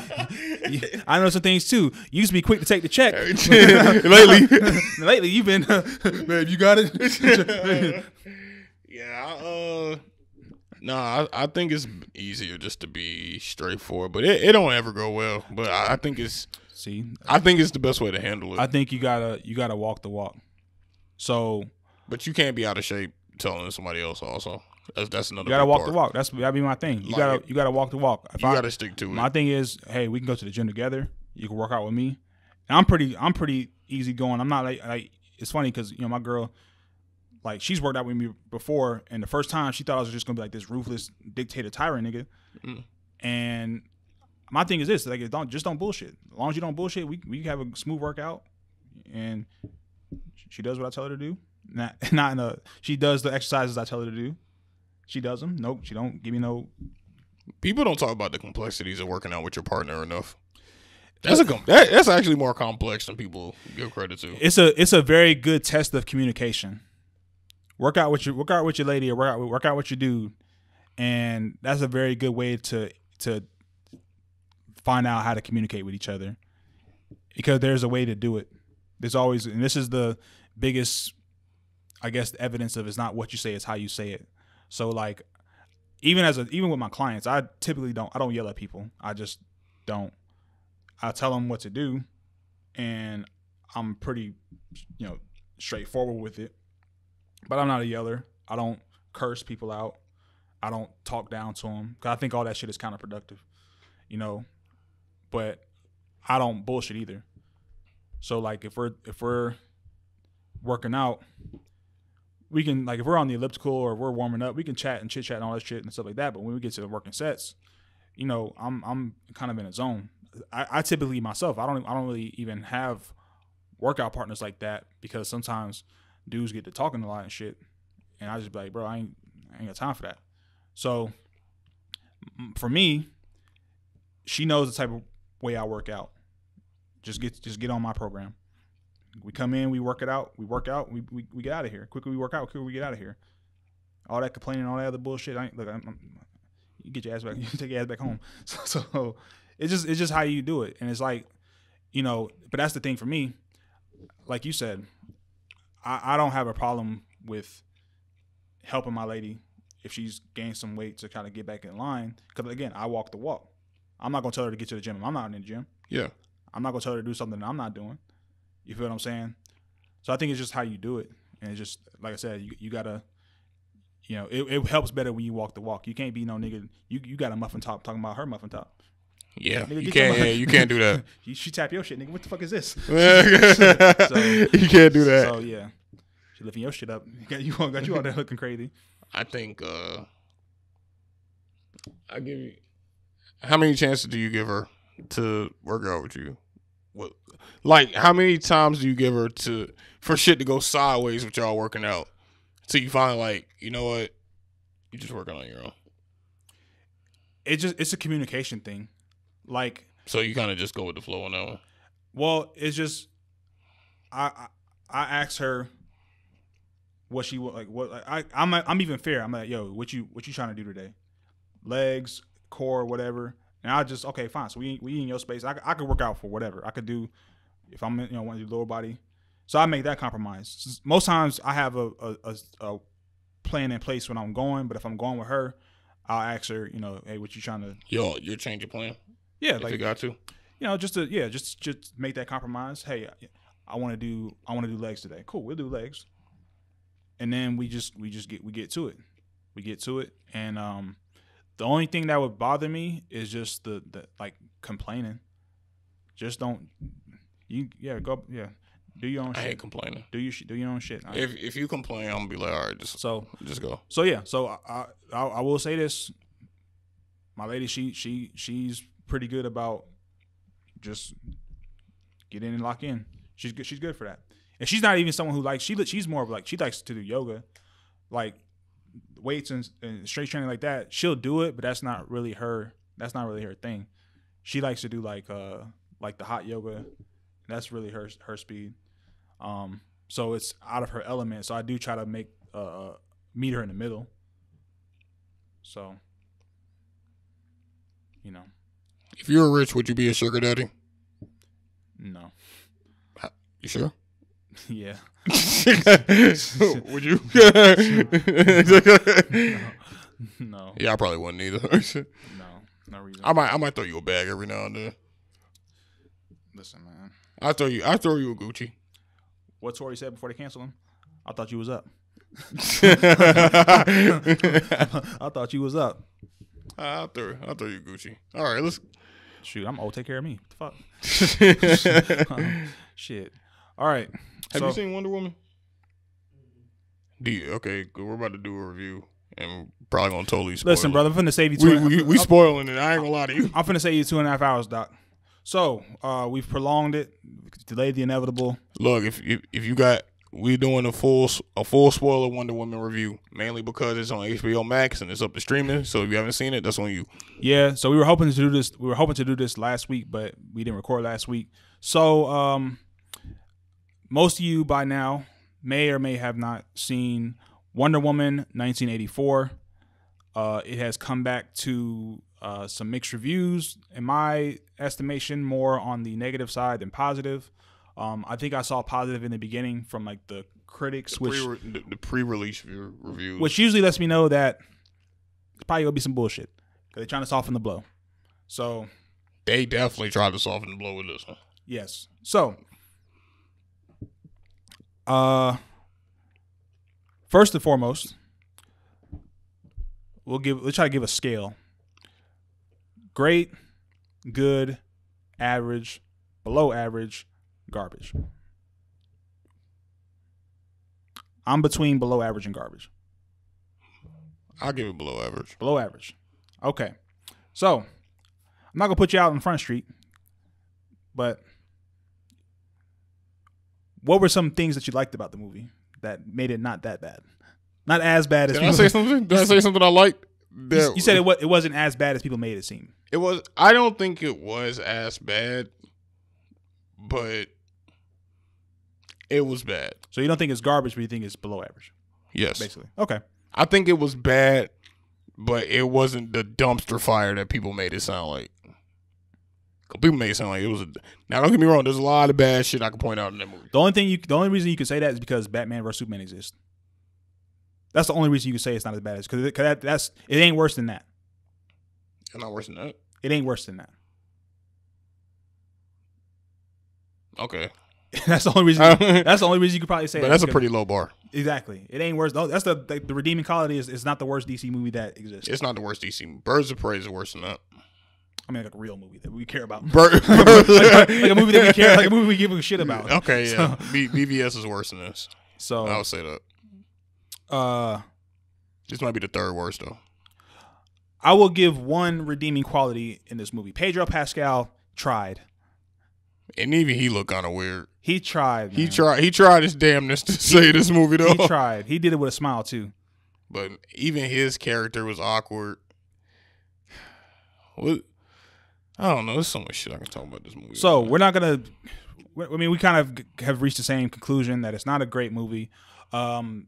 I know some things too. You used to be quick to take the check. Lately, you've been, man, you got it. Yeah. I think it's easier just to be straightforward, but it don't ever go well. But I think it's the best way to handle it. I think you gotta walk the walk. So, but you can't be out of shape telling somebody else also. That's another. You gotta walk the walk. That'd be my thing. You gotta walk the walk. You gotta stick to it. My thing is, hey, we can go to the gym together. You can work out with me. And I'm pretty easy going. I'm not like it's funny because my girl, like, she's worked out with me before, and the first time she thought I was just gonna be like this ruthless dictator tyrant nigga. Mm. And my thing is this: like, don't bullshit. As long as you don't bullshit, we have a smooth workout, and she does what I tell her to do. She does the exercises I tell her to do. She does them. Nope, she don't give me no. People don't talk about the complexities of working out with your partner enough. That's actually more complex than people give credit to. It's a very good test of communication. Work out with your lady, or work out with your dude, and that's a very good way to find out how to communicate with each other, because there's a way to do it. There's always, and this is the biggest, I guess, evidence of it's not what you say, it's how you say it. So like, even with my clients, I typically don't yell at people. I just don't. I tell them what to do, and I'm pretty, straightforward with it. But I'm not a yeller. I don't curse people out. I don't talk down to them, because I think all that shit is counterproductive, But I don't bullshit either. So like, if we're working out, we can, like, if we're on the elliptical or we're warming up, we can chat and chit chat and all that shit and stuff like that. But when we get to the working sets, I'm kind of in a zone. I typically myself, I don't really even have workout partners like that, because sometimes dudes get to talking a lot and shit, and I just be like, bro, I ain't got time for that. So for me, she knows the type of way I work out. Just get on my program. We come in, we work out, we get out of here. Quicker we work out, quicker we get out of here. All that complaining, all that other bullshit. You get your ass back, you take your ass back home. So it's just how you do it, and it's like, but that's the thing for me. Like you said, I don't have a problem with helping my lady if she's gained some weight to kind of get back in line. Because again, I walk the walk. I'm not gonna tell her to get to the gym if I'm not in the gym. Yeah. I'm not gonna tell her to do something that I'm not doing. You feel what I'm saying? So I think it's just how you do it, and it's just like I said, you gotta, it helps better when you walk the walk. You can't be no nigga. You got a muffin top talking about her muffin top. Yeah, nigga, you can't. Yeah, you can't do that. She tap your shit, nigga. What the fuck is this? So, you can't do that. So yeah, she lifting your shit up. Got you out there looking crazy. I think I give you. How many chances do you give her to work out with you? What, like, how many times do you give her for shit to go sideways with y'all working out? So you find like, you know what, you just working on your own. It's a communication thing. Like, so you kind of just go with the flow on that one. Well, it's just I asked her what she like. What I'm even fair. I'm like, yo, what you trying to do today? Legs, core, whatever. And I just, okay, fine. So we in your space. I could work out for whatever I could do if I'm want to do lower body. So I make that compromise. Most times I have a plan in place when I'm going, but if I'm going with her, I'll ask her, hey, what you trying to? You'll change your plan. Yeah, if you got to. Just make that compromise. Hey, I want to do legs today. Cool, we'll do legs. And then we get to it. We get to it, and the only thing that would bother me is just the like complaining. Just don't do your own shit. I hate complaining. Do your own shit. If you complain, I'm gonna be like, all right, just go. So yeah, I will say this. My lady, she's pretty good about just get in and lock in. She's good for that. And she's not even someone who likes she's more of like, she likes to do yoga, like weights and strength training like that. She'll do it, but that's not really her thing. She likes to do like the hot yoga. That's really her speed. So it's out of her element. So I do try to meet her in the middle. So, if you were rich, would you be a sugar daddy? No. You sure? Yeah. Would you? No. Yeah, I probably wouldn't either. No reason. I might throw you a bag every now and then. Listen, man. I throw you a Gucci. What Tory said before they canceled him? I thought you was up. I thought you was up. I'll throw you Gucci. All right, let's shoot. I'm old. Take care of me. What the fuck. Shit. All right. Have you seen Wonder Woman? Okay, good. We're about to do a review, and probably gonna totally spoil. Listen, brother, I'm finna save you we spoiling it. I ain't gonna lie to you. I'm finna save you 2.5 hours, Doc. So we've prolonged it, delayed the inevitable. Look, if you got, we doing a full spoiler Wonder Woman review, mainly because it's on HBO Max and it's up to streaming. So if you haven't seen it, that's on you. Yeah. So we were hoping to do this. We were hoping to do this last week, but we didn't record last week. So most of you by now may or may have not seen Wonder Woman 1984. It has come back to some mixed reviews. In my estimation, more on the negative side than positive. I think I saw positive in the beginning from like the critics, the pre-release reviews, which usually lets me know that it's probably gonna be some bullshit because they're trying to soften the blow. So they definitely tried to soften the blow with this one. Yes. So, first and foremost, let's try to give a scale. Great, good, average, below average, garbage. I'm between below average and garbage. I'll give it below average. Below average. Okay. So, I'm not going to put you out in Front Street, but what were some things that you liked about the movie that made it not that bad? Not as bad as Did I say something? Did I say something I liked? You said it wasn't as bad as people made it seem. It was. I don't think it was as bad, but It was bad. So you don't think it's garbage, but you think it's below average? Yes. Basically. Okay. I think it was bad, but it wasn't the dumpster fire that people made it sound like. People made it sound like it was. Now, don't get me wrong. There's a lot of bad shit I can point out in that movie. The only reason you can say that is because Batman vs Superman exists. That's the only reason you can say it's not as bad as because it ain't worse than that. It's not worse than that. It ain't worse than that. Okay. That's the only reason. That's the only reason you could probably say. But that's a pretty low bar. Exactly. It ain't worse. That's the redeeming quality is it's not the worst DC movie that exists. It's not the worst DC. Birds of Prey is worse than that. I mean, like a real movie that we care about. like a movie that we care, like a movie we give a shit about. Okay, yeah. So, BVS is worse than this. So I would say that. This might be the third worst though. I will give one redeeming quality in this movie. Pedro Pascal tried. And even he looked kind of weird. He tried. Man. He tried his damnness to say this movie though. He tried. He did it with a smile too. But even his character was awkward. What? I don't know. There's so much shit I can talk about this movie. So we're not gonna. I mean, we kind of have reached the same conclusion that it's not a great movie. The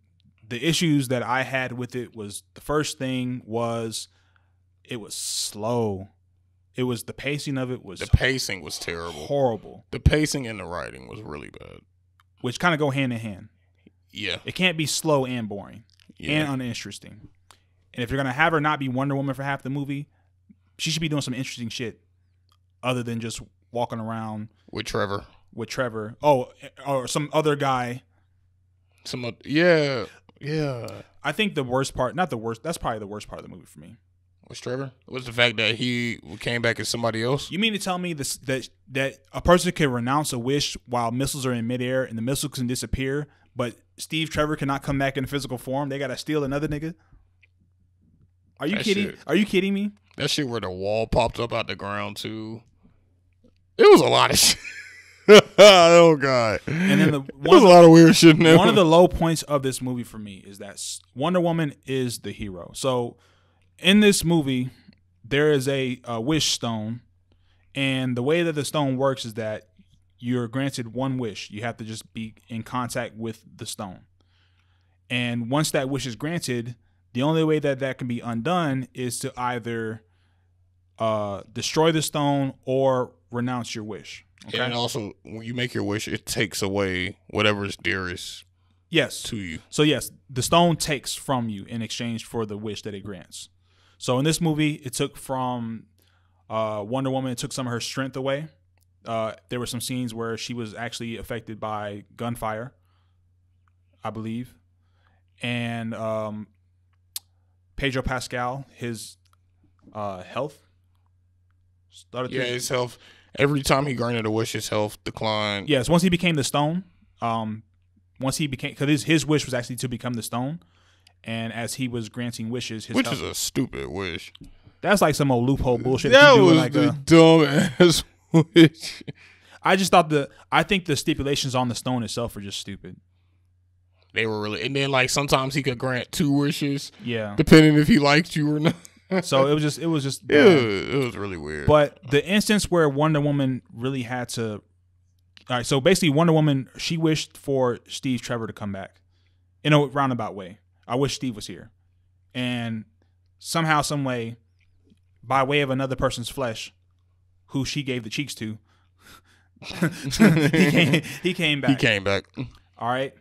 issues that I had with it was the first thing was it was slow. It was the pacing of it was the pacing was terrible, horrible. The pacing and the writing was really bad, which kind of go hand in hand. Yeah, it can't be slow and boring and uninteresting. And if you're gonna have her not be Wonder Woman for half the movie, she should be doing some interesting shit other than just walking around with Trevor. Oh, or some other guy. Yeah. I think the worst part, not the worst. That's probably the worst part of the movie for me. Was Trevor? Was the fact that he came back as somebody else? You mean to tell me that a person can renounce a wish while missiles are in midair and the missiles can disappear, but Steve Trevor cannot come back in physical form? They gotta steal another nigga? Are you kidding? Are you kidding me? That shit where the wall popped up out the ground too. It was a lot of shit. Oh God! And then there's a lot of weird shit in there. One of the low points of this movie for me is that Wonder Woman is the hero. So in this movie, there is a wish stone, and the way that the stone works is that you're granted one wish. You have to just be in contact with the stone, and once that wish is granted, the only way that can be undone is to either destroy the stone or renounce your wish. Okay? And also, when you make your wish, it takes away whatever is dearest to you. So, yes, the stone takes from you in exchange for the wish that it grants. So, in this movie, it took from Wonder Woman, it took some of her strength away. There were some scenes where she was actually affected by gunfire, I believe. And Pedro Pascal, his health started to... his health... Every time he granted a wish, his health declined. Yes, once he became the stone, because his wish was actually to become the stone, and as he was granting wishes, his which health, is a stupid wish. That's like some old loophole bullshit. That was like the dumb ass wish. I think the stipulations on the stone itself are just stupid. They were really, and then like sometimes he could grant 2 wishes. Yeah, depending if he liked you or not. So it was just it was really weird. But the instance where Wonder Woman really had to, all right. So basically, Wonder Woman, she wished for Steve Trevor to come back in a roundabout way. I wish Steve was here, and somehow, some way, by way of another person's flesh, who she gave the cheeks to, he came back. He came back. All right.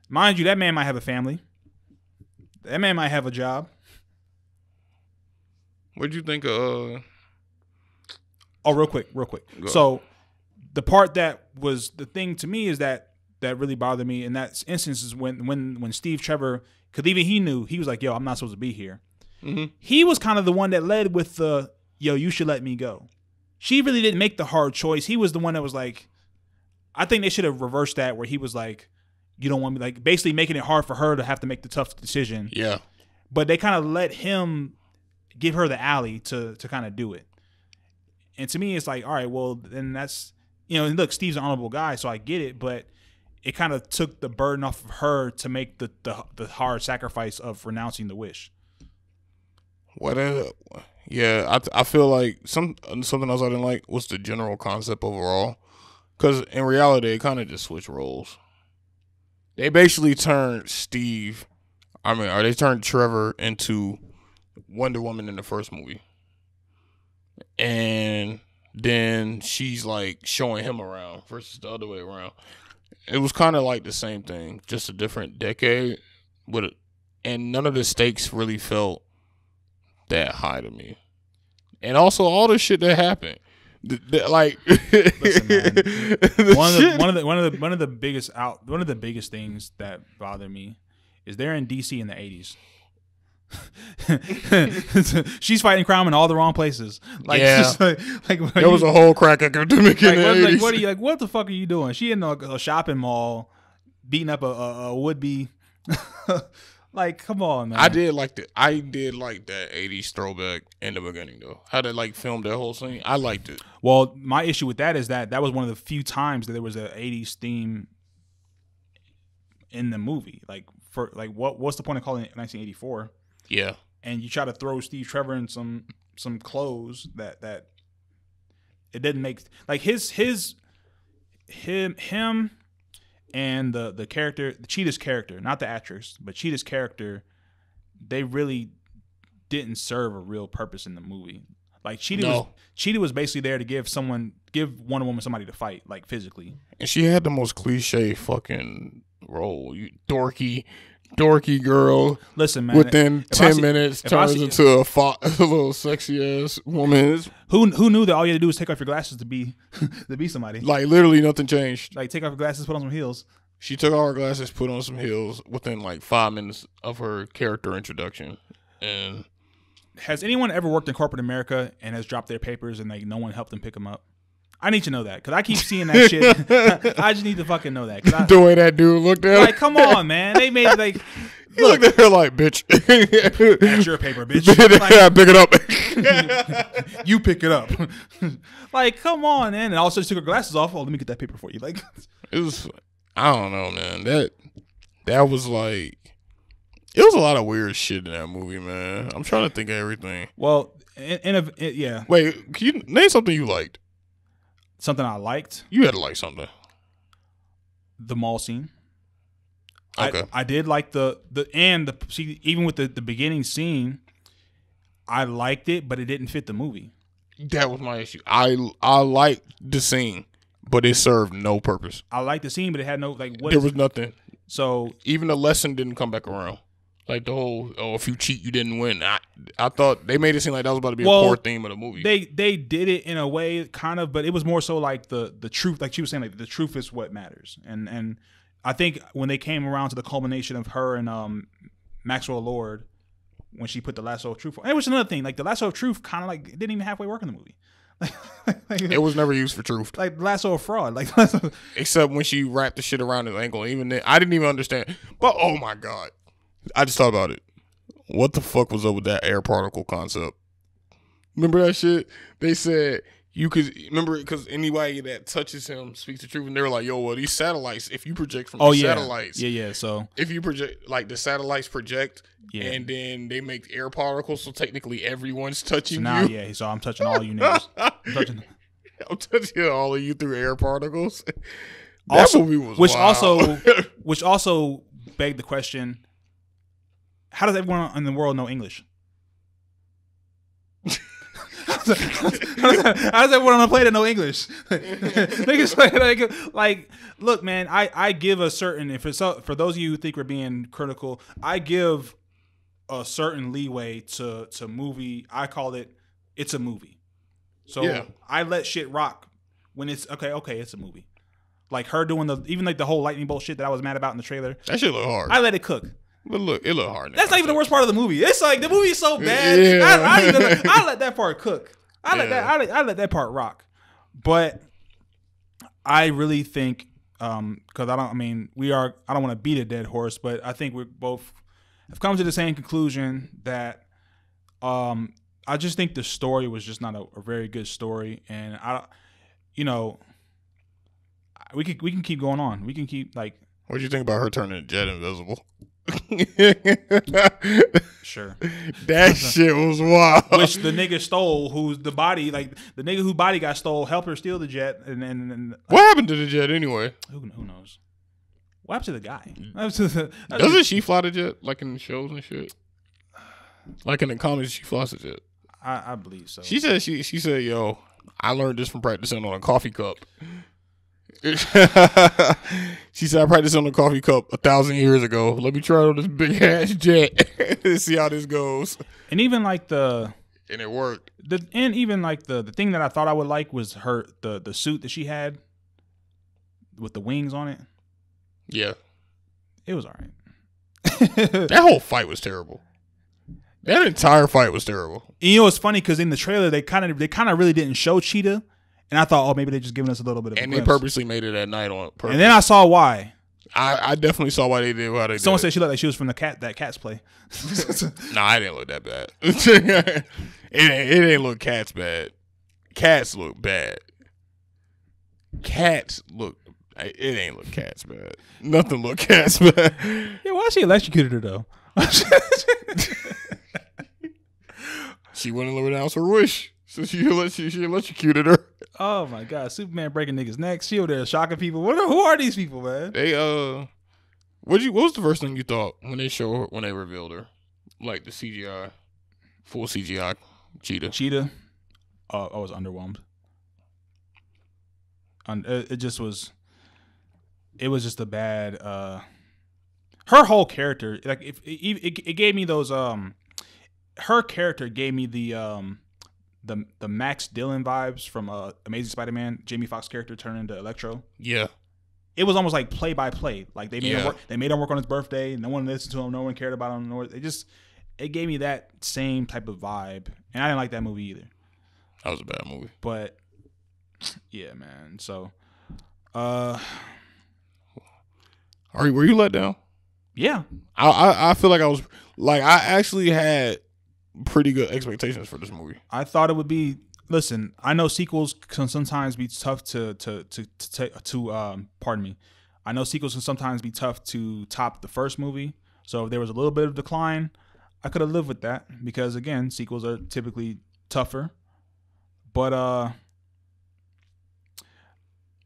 Mind you, that man might have a family. That man might have a job. What'd you think of? Oh, real quick. So, the part that was the thing to me is that really bothered me in that instance is when Steve Trevor, because even he knew, he was like, "Yo, I'm not supposed to be here." Mm-hmm. He was kind of the one that led with the, "Yo, you should let me go." She really didn't make the hard choice. He was the one that was like, I think they should have reversed that, where he was like, "You don't want me," like basically making it hard for her to have to make the tough decision. Yeah. But they kind of let him give her the alley to kind of do it. And to me, it's like, all right, well, then that's, and look, Steve's an honorable guy, so I get it, but it kind of took the burden off of her to make the hard sacrifice of renouncing the wish. I feel like something else I didn't like was the general concept overall. Because in reality, it kind of just switched roles. They basically turned Steve. I mean, or they turned Trevor into Wonder Woman in the first movie, and then she's like showing him around versus the other way around. It was kind of like the same thing, just a different decade. And none of the stakes really felt that high to me. And also all the shit that happened. Like, listen, man. One of the biggest things that bother me is they're in DC in the 80s. She's fighting crime in all the wrong places. Like, yeah, like there was a whole crack epidemic in the 80s. What are you like? What the fuck are you doing? She in a shopping mall beating up a would be. Like, come on, man. I did like that 80s throwback in the beginning though. How they like filmed that whole scene. I liked it. Well, my issue with that is that was one of the few times that there was an 80s theme in the movie. Like, for like what's the point of calling it 1984? Yeah. And you try to throw Steve Trevor in some clothes that it didn't make, like, him and the character, the Cheetah's character, not the actress, but Cheetah's character, they really didn't serve a real purpose in the movie. Like, Cheetah was basically there to give Wonder Woman somebody to fight, like, physically. And she had the most cliche fucking role. You dorky girl. Listen, man. Within 10 minutes, turns into a little sexy ass woman. Who knew that all you had to do was take off your glasses to be somebody? Like, literally nothing changed. Like, take off your glasses, put on some heels. She took off her glasses, put on some heels within like 5 minutes of her character introduction. And has anyone ever worked in corporate America and has dropped their papers and like no one helped them pick them up? I need to know that because I keep seeing that shit. I just need to fucking know that. The way that dude looked at her. Like, come on, man. They made like. He looked at her like, bitch. That's your paper, bitch. Like, pick it up. You pick it up. Like, come on, man. And all of a sudden she took her glasses off. Oh, let me get that paper for you. Like, it was, I don't know, man. That was like, it was a lot of weird shit in that movie, man. I'm trying to think of everything. Well, yeah. Wait, can you name something you liked? Something I liked? You had to like something. The mall scene. Okay. I did like even with the beginning scene, I liked it, but it didn't fit the movie. That was my issue. I liked the scene, but it served no purpose. I liked the scene, but it had no like. There was nothing. So even the lesson didn't come back around. Like the whole, if you cheat, you didn't win. I thought they made it seem like that was about to be a core theme of the movie. They did it in a way, kind of, but it was more so like the truth. Like she was saying, like the truth is what matters. And I think when they came around to the culmination of her and Maxwell Lord, when she put the lasso of truth on, it was another thing. Like the lasso of truth, kind of like it didn't even halfway work in the movie. Like, it was never used for truth. Like lasso of fraud. Like except when she wrapped the shit around his ankle. Even then, I didn't even understand. But oh my god. I just thought about it. What the fuck was up with that air particle concept? Remember that shit? They said you could remember it because anybody that touches him speaks the truth, and they were like, "Yo, well, these satellites. If you project from satellites, yeah. So if you project, like the satellites project, and then they make air particles, so technically everyone's touching you. Yeah. So I'm touching all you niggas. I'm touching all of you through air particles. That movie was which also begged the question. How does everyone in the world know English? How does everyone on the planet know English? like, look, man, I give a certain, for those of you who think we're being critical, I give a certain leeway to movie. I call it's a movie. So I let shit rock when it's okay, it's a movie. Like her doing even like the whole lightning bolt shit that I was mad about in the trailer. That shit look hard. I let it cook. But look, it looked hard. That's not even the worst part of the movie. It's like the movie is so bad. Yeah. I let that part cook. I let that part rock. But I really think because I don't want to beat a dead horse, but I think we both have come to the same conclusion that I just think the story was just not a very good story, and we can keep going on. We can keep like. What do you think about her turning Jet invisible? Sure. That shit was wild. Which the nigga stole, who's the body, like the nigga whose body got stole, helped her steal the jet, and what happened to the jet anyway? Who knows? What happened to the guy? What happened to Doesn't she fly the jet like in the shows and shit? Like in the comics, she flies the jet. I believe so. She said, yo, I learned this from practicing on a coffee cup. She said, I practiced on a coffee cup 1,000 years ago. Let me try it on this big ass jet and see how this goes. And even like and it worked. The thing that I thought I would like was the suit that she had with the wings on it. Yeah. It was all right. That whole fight was terrible. That entire fight was terrible. And you know, it's funny because in the trailer they kind of really didn't show Cheetah, and I thought, oh, maybe they're just giving us a little bit of. And they purposely made it at night on purpose. And then I saw why. I definitely saw why they did what they did. Someone said she looked like she was from that Cats play. Nah, I didn't look that bad. it ain't look Cats bad. Cats look bad. Cats look. It ain't look Cats bad. Nothing look Cats bad. Yeah, why she electrocuted her though? She wouldn't announce her wish, so she electrocuted her. Oh my God, Superman breaking niggas' necks. She over there shocking people. Who are these people, man? They what was the first thing you thought when they revealed her, like the CGI, full CGI Cheetah? I was underwhelmed. It just was. It was just a bad. Her whole character, like it gave me those. Her character gave me the Max Dillon vibes from Amazing Spider-Man. Jamie Foxx character turned into Electro. Yeah. It was almost like play by play. Like they made him work. They made him work on his birthday. No one listened to him. No one cared about him. It gave me that same type of vibe, and I didn't like that movie either. That was a bad movie. But yeah, man. So, were you let down? Yeah. I feel like I was like I actually had pretty good expectations for this movie. I thought it would be. Listen, I know sequels can sometimes be tough to pardon me. I know sequels can sometimes be tough to top the first movie. So if there was a little bit of decline, I could have lived with that because again, sequels are typically tougher. But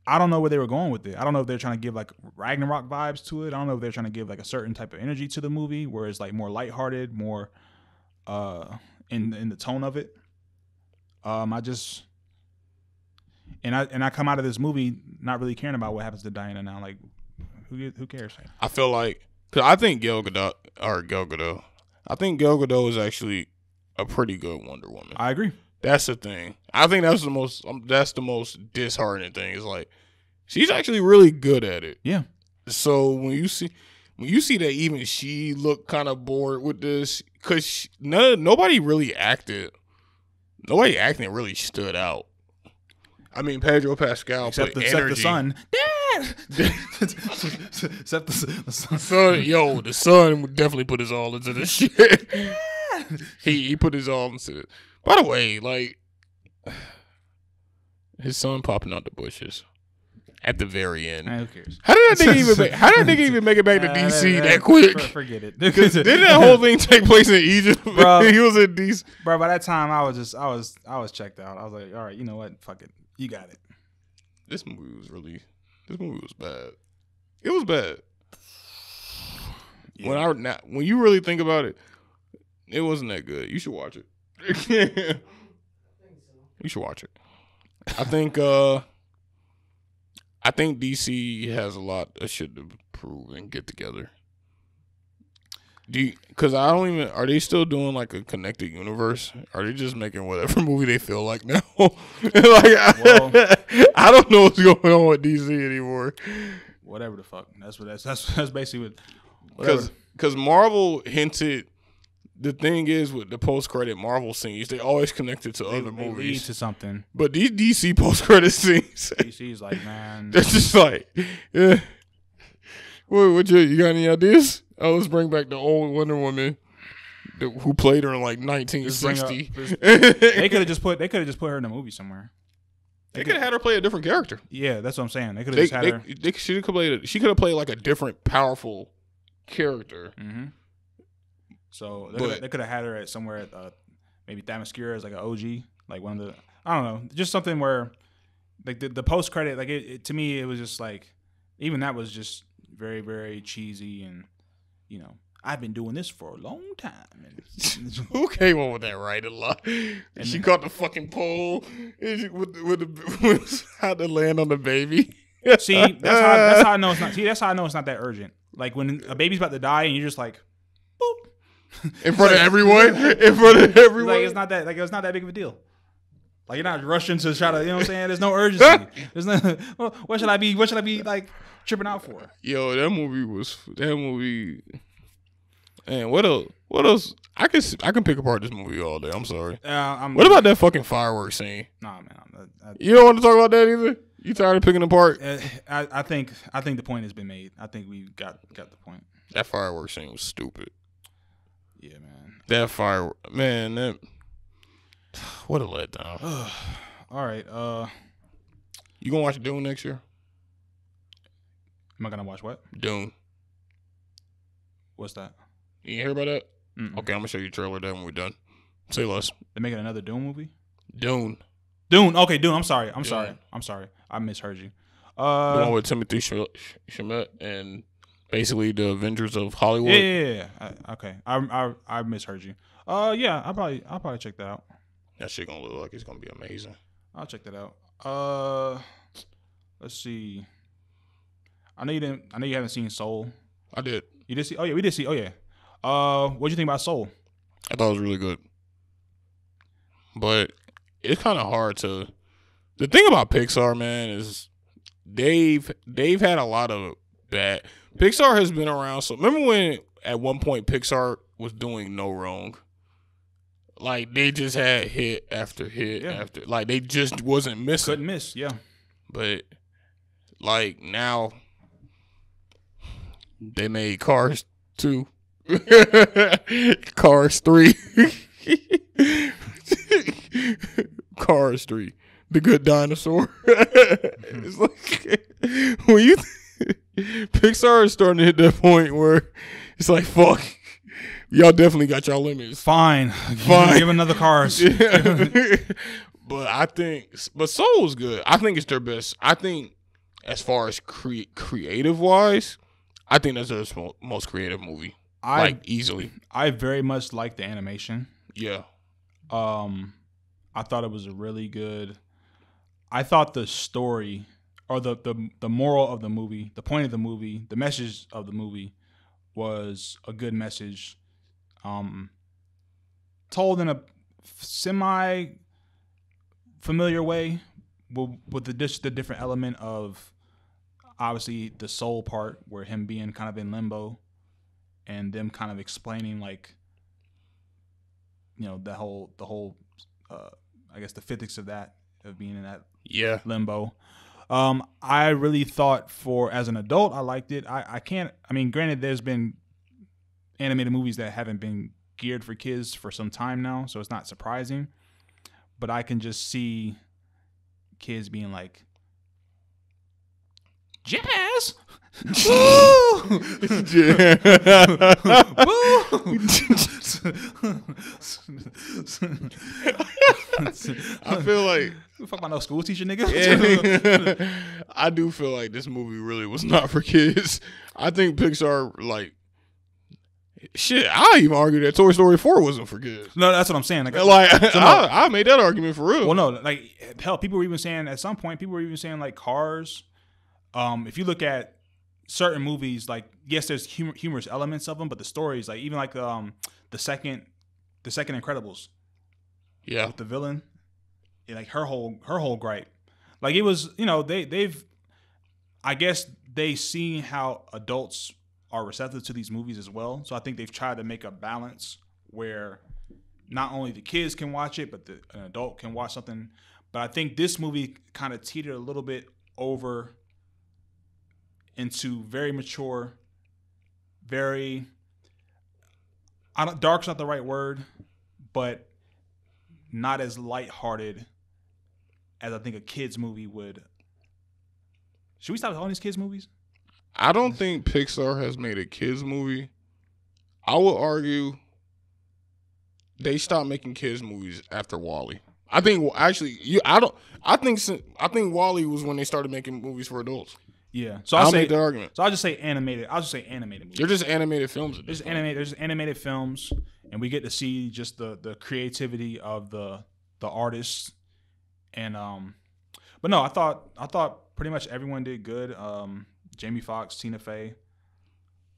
I don't know where they were going with it. I don't know if they're trying to give like Ragnarok vibes to it. I don't know if they're trying to give like a certain type of energy to the movie where it's like more lighthearted, more in the tone of it. I come out of this movie not really caring about what happens to Diana now. Like, who cares? I feel like because I think Gal Gadot. I think Gal Gadot is actually a pretty good Wonder Woman. I agree. That's the thing. I think that's the most. That's the most disheartening thing. Is like she's actually really good at it. Yeah. So when you see that even she looked kind of bored with this because nobody really acted. Nobody acting really stood out. I mean, Pedro Pascal except put the energy. son. Except the son. The son would definitely put his all into this shit. He put his all into it. By the way, like his son popping out the bushes at the very end. Who cares? How did that nigga even make it back to DC that quick? Forget it. Because didn't that whole thing take place in Egypt? Bro, he was in DC. Bro, by that time I was checked out. I was like, all right, you know what? Fuck it. You got it. This movie was bad. It was bad. Yeah. When you really think about it, it wasn't that good. You should watch it. You should watch it. I think DC has a lot of shit to prove and get together. Because I don't even. Are they still doing like a connected universe? Are they just making whatever movie they feel like now? I don't know what's going on with DC anymore. Whatever the fuck. That's basically what. Because Marvel hinted. The thing is with the post-credit Marvel scenes, they always connected to other movies. Lead to something. But these DC post-credit scenes, DC's like, man, they're just like, yeah. What you got any ideas? Oh, let's bring back the old Wonder Woman who played her in like 1960. They could have just put her in a movie somewhere. They could have had her play a different character. Yeah, that's what I'm saying. They could have just had her. She could have played like a different powerful character. Mm-hmm. So they could have had her at somewhere at maybe Themyscira as like an OG, like one of the, I don't know, just something where like the post credit, like it to me it was just like, even that was just very, very cheesy, and I've been doing this for a long time. And who came up with that right a lot? And she caught the fucking pole with how to land on the baby. See, that's how I know it's not. See, that's how I know it's not that urgent. Like when a baby's about to die, and you're just like, boop, in front of everyone. In front of everyone. Like it's not that big of a deal. Like you're not rushing to try to, you know what I'm saying? There's no urgency. There's no. What should I be like tripping out for? Yo, that movie. Man, what else? I can pick apart this movie all day. I'm sorry. What about that fucking fireworks scene? Nah, man. You don't want to talk about that either? You tired of picking apart? I think the point has been made. I think we got the point. That fireworks scene was stupid. Yeah, man. That firework, man. What a letdown. All right. You gonna watch Dune next year? Am I gonna watch what? Dune. What's that? You hear about that? Mm-mm. Okay, I'm gonna show you a trailer then when we're done. Say less. They're making another Dune movie? Dune. Okay, Dune. I'm sorry. I misheard you. The one with Timothée Chalamet and basically the Avengers of Hollywood. Yeah. Okay. I misheard you. Yeah. I'll probably check that out. That shit gonna look like it's gonna be amazing. I'll check that out. Let's see. I know you haven't seen Soul. I did. You did see? Oh yeah, we did see. Oh yeah. What'd you think about Soul? I thought it was really good, but it's kind of hard to. The thing about Pixar, man, is they've had a lot of bad. Pixar has been around. So remember when at one point Pixar was doing no wrong. Like they just had hit after hit after. Like they just wasn't missing. Couldn't miss. Yeah. But like now, they made Cars 2. Cars 3. Cars 3. The Good Dinosaur. It's like when you Pixar is starting to hit that point where it's like, fuck, y'all definitely got y'all limits. Fine. Give another Cars. But Soul is good. I think it's their best. I think as far as creative wise, I think that's their most creative movie. Easily. I very much like the animation. Yeah. I thought it was a really good. I thought the story or the moral of the movie, the point of the movie, the message of the movie was a good message. Told in a semi familiar way with the different element of obviously the soul part where him being kind of in limbo and them kind of explaining like, the whole I guess the physics of that, of being in that limbo. I really thought as an adult, I liked it. Granted, there's been animated movies that haven't been geared for kids for some time now, so it's not surprising. But I can just see kids being like, jazz! Woo! I feel like fuck about no school teacher, nigga. I do feel like this movie really was not for kids. I think Pixar, like, shit, I even argue that Toy Story 4 wasn't for kids. No, that's what I'm saying. I made that argument for real. Well, no, like, hell, people were even saying at some point, like Cars. If you look at certain movies, like, yes, there's humorous elements of them, but the stories, like, even like the second Incredibles, with the villain, like her whole gripe, like it was, they've, I guess they see how adults are receptive to these movies as well, so I think they've tried to make a balance where not only the kids can watch it, but an adult can watch something. But I think this movie kind of teetered a little bit over into very mature, very, dark's not the right word, but not as lighthearted as I think a kid's movie would. Should we stop calling these kids movies? I don't think Pixar has made a kids movie. I would argue they stopped making kids movies after WALL-E. I think actually, I think WALL-E was when they started making movies for adults. Yeah. So I'll make that argument. So I'll just say animated. I'll just say animated movies. They're just animated films. There's animated films, and we get to see just the creativity of the artists. And but no, I thought pretty much everyone did good. Jamie Foxx, Tina Fey,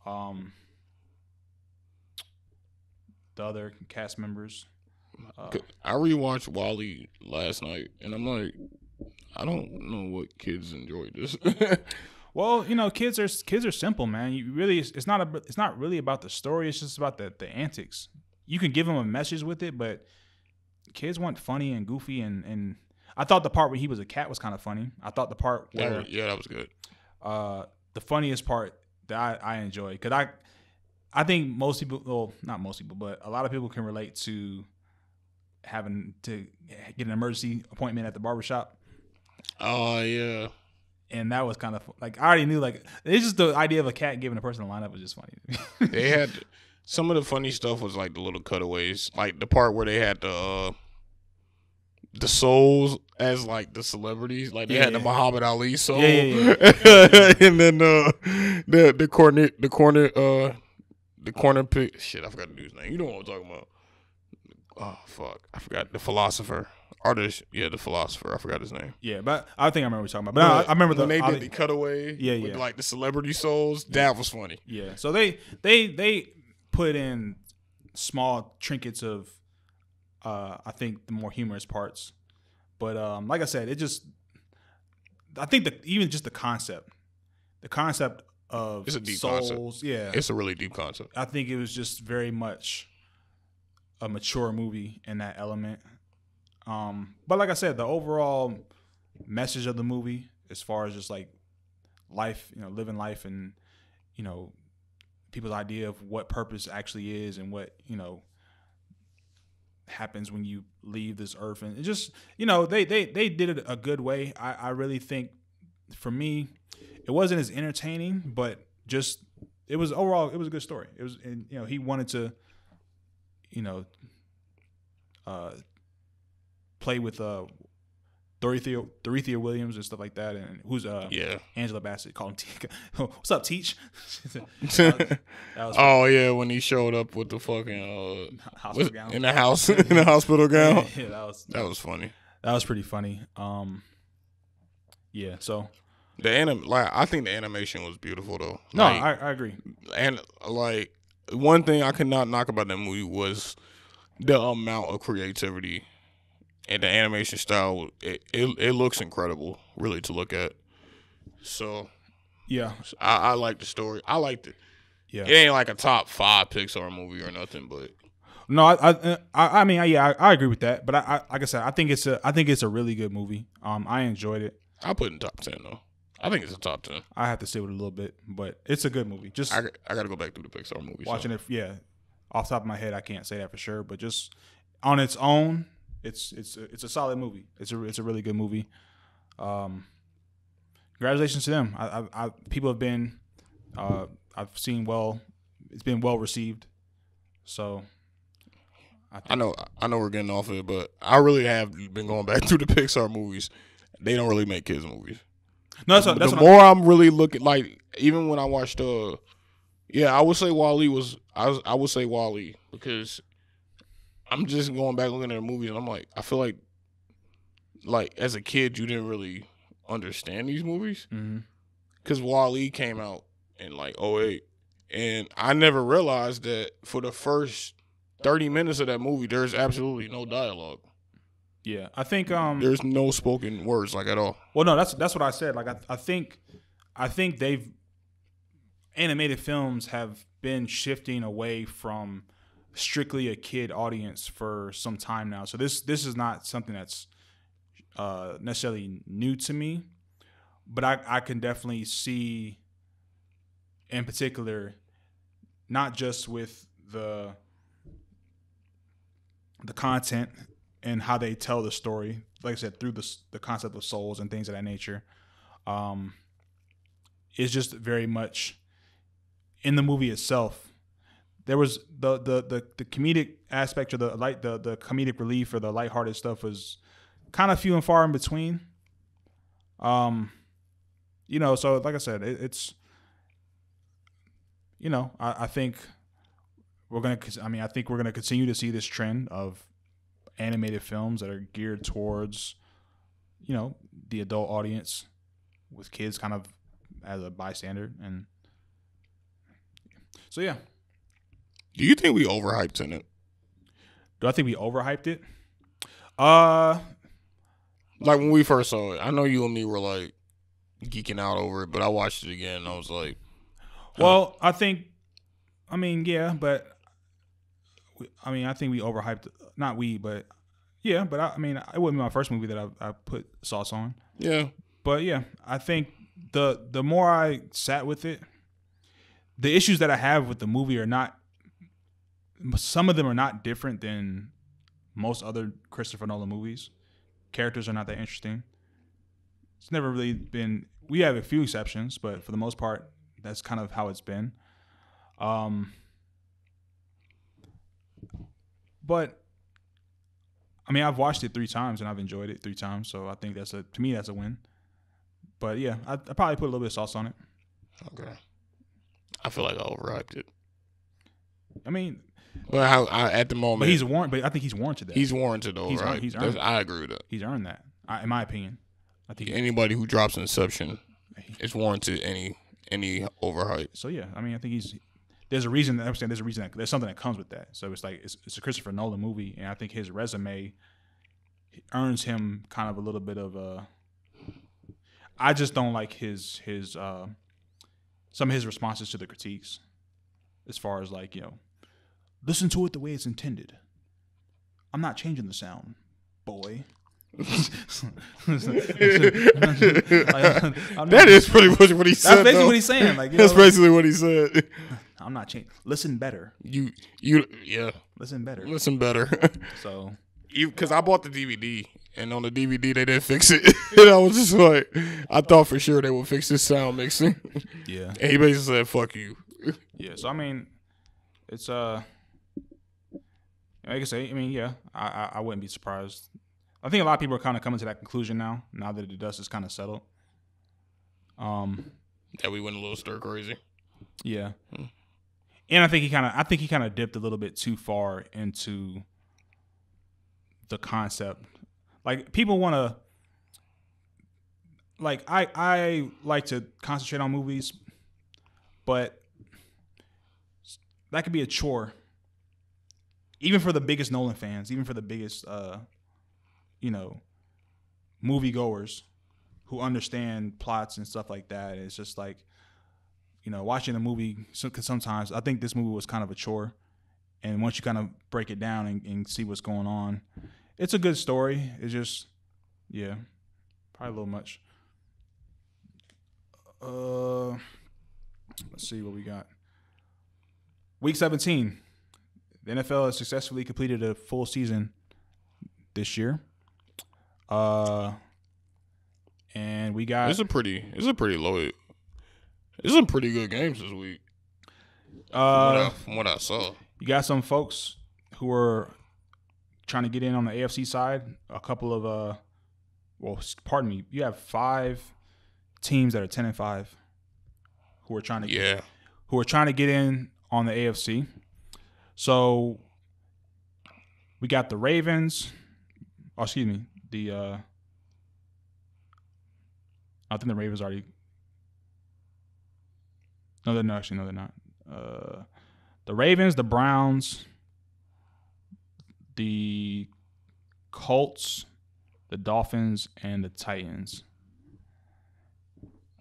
the other cast members. I rewatched Wall-E last night, and I'm like, I don't know what kids enjoy this. Well, kids are simple, man. You really, it's not really about the story. It's just about the antics. You can give them a message with it, but kids want funny and goofy. And I thought the part where he was a cat was kind of funny. I thought the part where that was good. The funniest part that I enjoyed, because I think most people, well, not most people, but a lot of people can relate to having to get an emergency appointment at the barbershop. Oh, yeah. And that was kind of like, I already knew, like, it's just the idea of a cat giving a person a lineup was just funny. They had some of the funny stuff was like the little cutaways, like the part where they had the souls as like the celebrities, like they had the Muhammad Ali soul, and then the corner pick. Shit, I forgot the dude's name. You know what I'm talking about? Oh fuck, I forgot the philosopher. Artist, the philosopher. I forgot his name. Yeah, but I think I remember what you're talking about. But I remember when they did the cutaway. With like the celebrity souls. That was funny. Yeah, so they put in small trinkets of, I think the more humorous parts, but like I said, I think even just the concept of it's a deep souls. Concept. Yeah, it's a really deep concept. I think it was just very much a mature movie in that element. But like I said, the overall message of the movie, as far as just like life, living life, and people's idea of what purpose actually is, and what happens when you leave this earth, and it just they did it a good way. I really think, for me, it wasn't as entertaining, but just it was a good story. It was, and he wanted to play with Dorothea Williams and stuff like that, and who's Angela Bassett, called him Teach. What's up, Teach? that was when he showed up with the fucking hospital gown in the hospital gown. Yeah, that was funny. That was pretty funny. So I think the animation was beautiful though. No, I agree. And like one thing I could not knock about that movie was the amount of creativity. And the animation style, it looks incredible, really, to look at. So, yeah, I like the story. I liked it. Yeah, it ain't like a top 5 Pixar movie or nothing, but no, I mean, I agree with that. But I like I said, I think it's a really good movie. I enjoyed it. I put it in top 10 though. I think it's a top 10. I have to sit with it a little bit, but it's a good movie. Just I got to go back through the Pixar movies. Watching it, off the top of my head, I can't say that for sure, but just on its own. It's a solid movie. It's a really good movie. Congratulations to them. People have been I've seen it's been well received. So I know we're getting off of it, but I really have been going back through the Pixar movies. They don't really make kids movies. No, that's the more I'm really looking, like, even when I watched I would say Wall-E was I would say Wall-E, because I'm just going back looking at the movies, and I'm like, I feel like as a kid, you didn't really understand these movies. Because Wall-E came out in like 2008, and I never realized that for the first 30 minutes of that movie, there's absolutely no dialogue. Yeah, I think there's no spoken words like at all. Well, no, that's what I said. Like I think animated films have been shifting away from strictly a kid audience for some time now. So this is not something that's necessarily new to me, but I can definitely see, in particular, not just with the content and how they tell the story, like I said, through the concept of souls and things of that nature. It's just very much in the movie itself. There was the comedic aspect, or the comedic relief, or the lighthearted stuff was kind of few and far in between. So like I said, it's I think we're gonna. I think we're gonna continue to see this trend of animated films that are geared towards, the adult audience, with kids kind of as a bystander, and so yeah. Do you think we overhyped in it? Do I think we overhyped it? Like when we first saw it, I know you and me were like geeking out over it, but I watched it again and I was like, well, I think, yeah, but I think we overhyped. Not we, but yeah, but it wouldn't be my first movie that I put sauce on. Yeah, but yeah, I think the more I sat with it, the issues that I have with the movie are not. Some of them are not different than most other Christopher Nolan movies. Characters are not that interesting. It's never really been. We have a few exceptions, but for the most part, that's kind of how it's been. But I've watched it 3 times and I've enjoyed it 3 times, so I think to me that's a win. But yeah, I probably put a little bit of sauce on it. Okay. I feel like I overhyped it. But how at the moment, but I think he's warranted that. He's warranted though, right? He's earned I agree with that. He's earned that, in my opinion. I think anybody who drops Inception is warranted any overhype. So yeah, I think there's a reason. I understand there's a reason. There's something that comes with that. So it's like it's a Christopher Nolan movie, and I think his resume earns him kind of a little bit of a. I just don't like his some of his responses to the critiques, as far as like listen to it the way it's intended. I'm not changing the sound, boy. That is pretty much what he said. That's basically what he's saying. Like that's basically what he said. I'm not changing. Listen better. Yeah. Listen better. Listen better. So, because I bought the DVD and on the DVD they didn't fix it, and I was just like, I thought for sure they would fix this sound mixing. Yeah. And he basically said, "Fuck you." Yeah. So it's like I say, yeah, I wouldn't be surprised. I think a lot of people are kind of coming to that conclusion now that the dust is kind of settled. That we went a little stir crazy. Yeah. And I think he kind of dipped a little bit too far into the concept. Like people want to, like I like to concentrate on movies, but that could be a chore. Even for the biggest Nolan fans, even for the biggest, movie goers who understand plots and stuff like that, it's just like, watching a movie. Because sometimes I think this movie was kind of a chore, and once you kind of break it down and see what's going on, it's a good story. It's just, yeah, probably a little much. Let's see what we got. Week 17. The NFL has successfully completed a full season this year. And we got It's a pretty low. There's some pretty good games this week. From what I saw. You got some folks who are trying to get in on the AFC side. A couple of you have 5 teams that are 10-5 who are trying to get in on the AFC. So we got the Ravens. Oh, excuse me. I think the Ravens already. No, they're not. Actually, no, they're not. The Ravens, the Browns, the Colts, the Dolphins, and the Titans.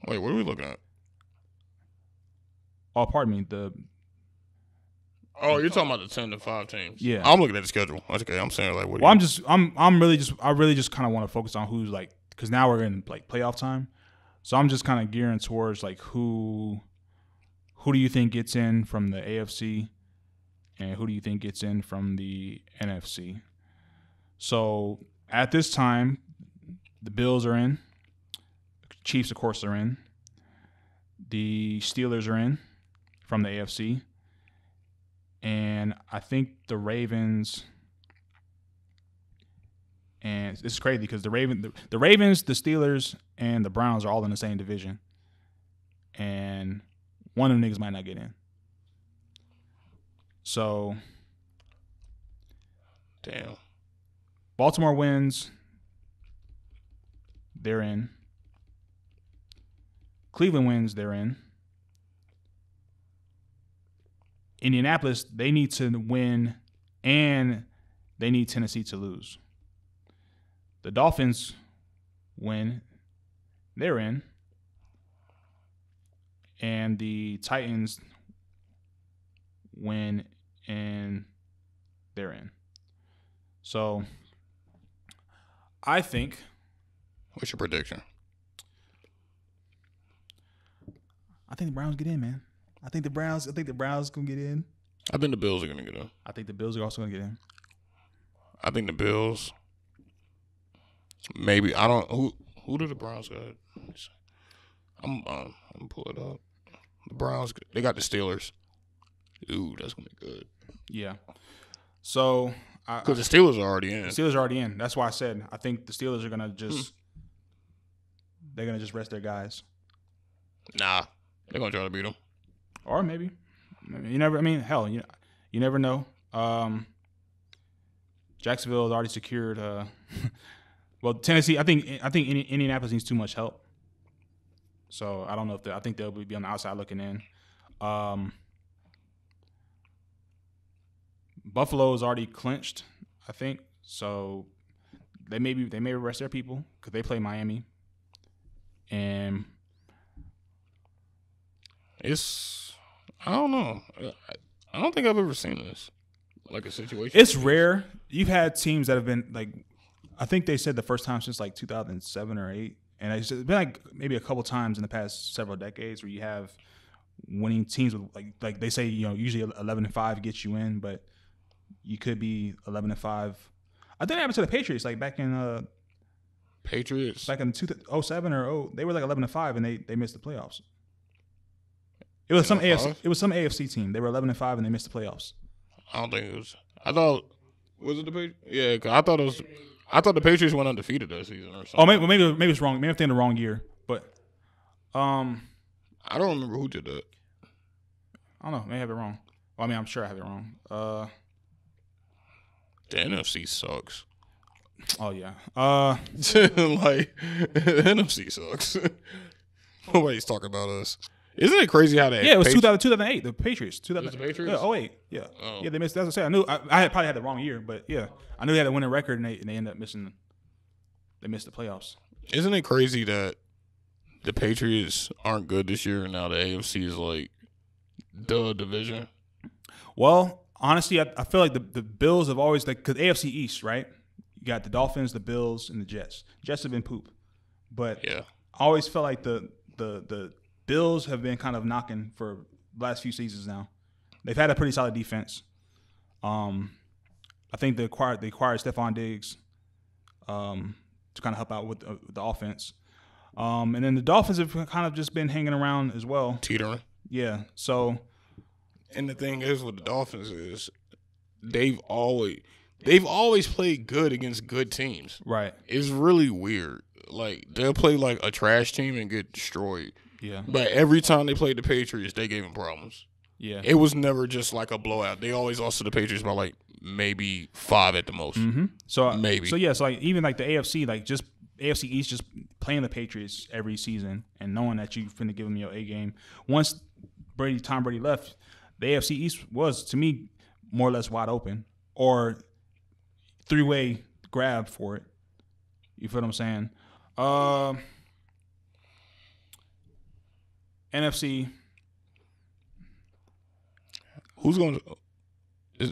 Wait, what are we looking at? Oh, pardon me. Oh, you're talking about the 10-5 teams. Yeah, I'm looking at the schedule. Okay, I'm saying like, what? Well, I really just kind of want to focus on who's like, because now we're in like playoff time, so I'm just kind of gearing towards like who do you think gets in from the AFC, and who do you think gets in from the NFC? So at this time, the Bills are in, Chiefs of course are in, the Steelers are in from the AFC. And I think the Ravens, and this is crazy because the Ravens, the Steelers, and the Browns are all in the same division. and one of them niggas might not get in. So, damn. Baltimore wins, they're in. Cleveland wins, they're in. Indianapolis, they need to win, and they need Tennessee to lose. The Dolphins win, they're in. And the Titans win, and they're in. So, I think. What's your prediction? I think the Browns get in, man. I think the Browns gonna get in. I think the Bills are gonna get in. I think the Bills are also gonna get in. I think the Bills. Maybe I don't. Who do the Browns got? I'm gonna pull it up. The Browns. They got the Steelers. Ooh, that's gonna be good. Yeah. So. Because the Steelers are already in. The Steelers are already in. That's why I said I think the Steelers are gonna just. They're gonna just rest their guys. Nah, they're gonna try to beat them. Or maybe you never. I mean, hell, you never know. Jacksonville has already secured. Well, Tennessee. I think Indianapolis needs too much help. So I don't know if I think they'll be on the outside looking in. Buffalo's already clinched, I think. So they may rest their people because they play Miami. And I don't know. I don't think I've ever seen this, like a situation. It's rare. You've had teams that have been like, I think they said the first time since like 2007 or 8. And it's been like maybe a couple times in the past several decades where you have winning teams with like they say, usually 11-5 gets you in, but you could be 11-5. I think it happened to the Patriots like back in Patriots back in 2007 or 0. They were like 11-5 and they missed the playoffs. It was some AFC team. They were 11-5 and they missed the playoffs. I don't think it was. I thought was it the Patriots? Yeah, cause I thought it was. I thought the Patriots went undefeated that season or something. Oh, maybe it's wrong. Maybe I'm thinking the wrong year. But I don't remember who did that. I don't know. Maybe I have it wrong. Well, I mean, I'm sure I have it wrong. The NFC sucks. Oh yeah. Like the NFC sucks. Nobody's talking about us. Isn't it crazy how that? Yeah, it was 2008. The Patriots. It was the Patriots? Yeah, 08. Yeah. Oh. Yeah, they missed. That's what I said. I knew. I had probably had the wrong year, but yeah, I knew they had a winning record, and they ended up missing. They missed the playoffs. Isn't it crazy that the Patriots aren't good this year, and now the AFC is like the division? Well, honestly, I feel like the Bills have always because AFC East, right? You got the Dolphins, the Bills, and the Jets. Jets have been poop, but yeah, I always felt like the Bills have been kind of knocking for the last few seasons now. They've had a pretty solid defense. I think they acquired Stephon Diggs to kind of help out with the offense. And then the Dolphins have kind of just been hanging around as well. Teetering. Yeah. So. And the thing is with the Dolphins is they've always played good against good teams. Right. It's really weird. Like they'll play like a trash team and get destroyed. Yeah. But every time they played the Patriots, they gave them problems. Yeah. It was never just like a blowout. They always lost to the Patriots by like maybe 5 at the most. Mm-hmm. So maybe. So yeah. So like even like the AFC, like just AFC East, just playing the Patriots every season and knowing that you finna give them your A game. Once Tom Brady left, the AFC East was to me more or less wide open or 3-way grab for it. You feel what I'm saying? NFC. Who's going to?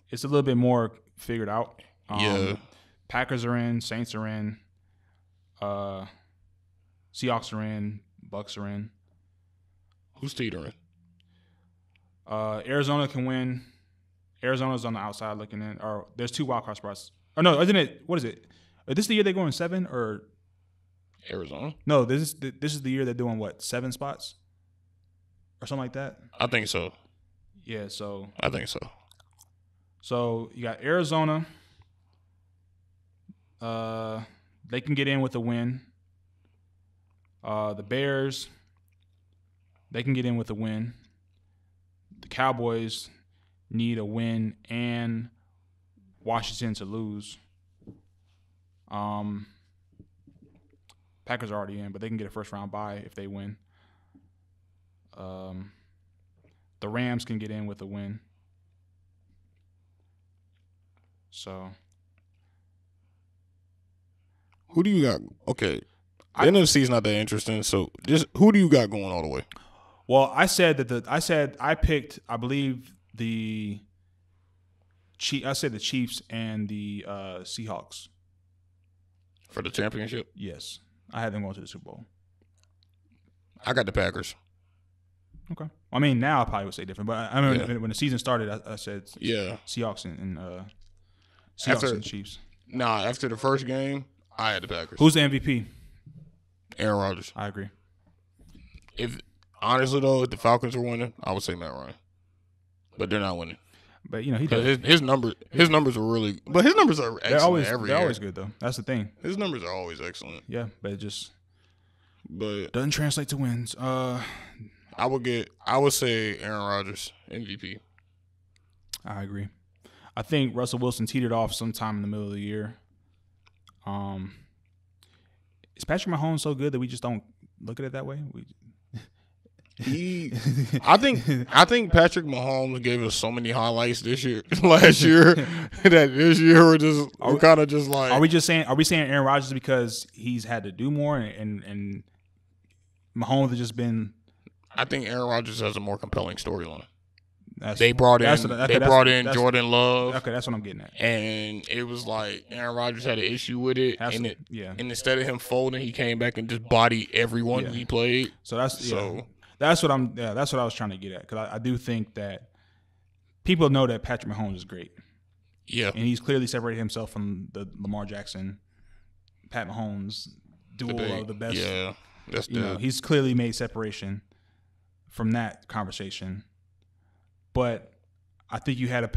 It's a little bit more figured out. Yeah. Packers are in. Saints are in. Seahawks are in. Bucks are in. Who's teetering? Arizona can win. Arizona's on the outside looking in. Or there's 2 wild card spots. Or no, isn't it? What is it? Is this the year they're going 7 or? Arizona? No, this is the year they're doing what, 7 spots or something like that. I think so. Yeah, so I think so. So you got Arizona. They can get in with a win. The Bears. They can get in with a win. The Cowboys need a win and Washington to lose. Packers are already in, but they can get a first round bye if they win. The Rams can get in with a win. So, who do you got? Okay, the NFC's not that interesting. So, just who do you got going all the way? Well, I picked, I believe the Chiefs and the Seahawks for the championship. Yes, I had them going to the Super Bowl. I got the Packers. Okay. I mean, now I probably would say different, but I remember when the season started, I said Seahawks and Seahawks and Chiefs. Nah, after the first game, I had the Packers. Who's the MVP? Aaron Rodgers. I agree. Honestly though, if the Falcons were winning, I would say Matt Ryan, but they're not winning. But he does. His numbers are really, but his numbers are excellent every year. They're always good though. That's the thing. His numbers are always excellent. Yeah, but it just doesn't translate to wins. I would say Aaron Rodgers MVP. I agree. I think Russell Wilson teetered off sometime in the middle of the year. Is Patrick Mahomes so good that we just don't look at it that way? I think Patrick Mahomes gave us so many highlights last year, that this year we're kind of just like. Are we saying Aaron Rodgers because he's had to do more and Mahomes has just been? I think Aaron Rodgers has a more compelling storyline. They brought in Jordan Love. Okay, that's what I'm getting at. And it was like Aaron Rodgers had an issue with it, and instead of him folding, he came back and just bodied everyone he played. That's what I was trying to get at, because I do think that people know that Patrick Mahomes is great. Yeah, and he's clearly separated himself from the Lamar Jackson, Pat Mahomes duel of the best. Yeah, he's clearly made separation from that conversation. But I think you had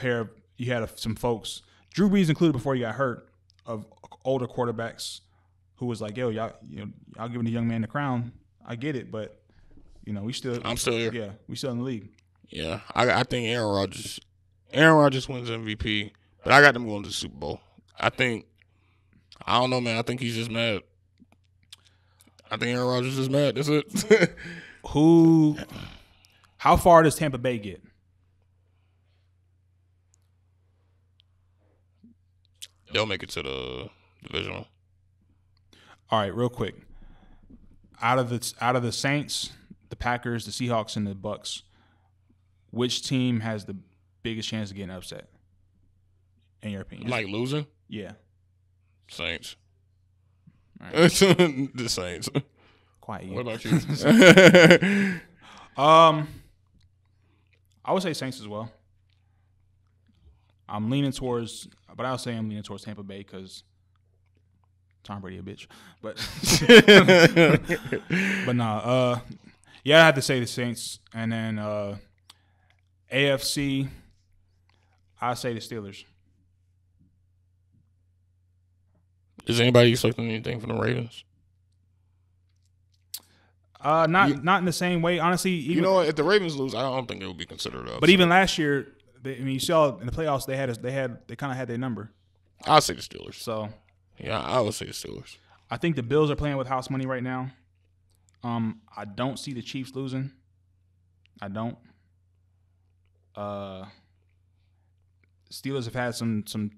some folks, Drew Brees included before he got hurt, of older quarterbacks who was like, "Yo, y'all giving the young man the crown. I get it, but I'm still here. Yeah, we still in the league." Yeah, I think Aaron Rodgers wins MVP, but I got them going to the Super Bowl. I don't know, man. I think he's just mad. I think Aaron Rodgers is mad. That's it. How far does Tampa Bay get? They'll make it to the divisional. All right, real quick. Out of the Saints, the Packers, the Seahawks, and the Bucks, which team has the biggest chance of getting upset? In your opinion, like losing? Yeah, Saints. Right. The Saints. Quiet. What about you? I would say Saints as well. I'm leaning towards Tampa Bay because Tom Brady a bitch. But I have to say the Saints, and then AFC, I say the Steelers. Is anybody expecting anything from the Ravens? Not in the same way, honestly. If the Ravens lose, I don't think it would be considered upset. But even last year, you saw in the playoffs, they kind of had their number. I'll say the Steelers. So yeah, I would say the Steelers. I think the Bills are playing with house money right now. I don't see the Chiefs losing. I don't. Steelers have had some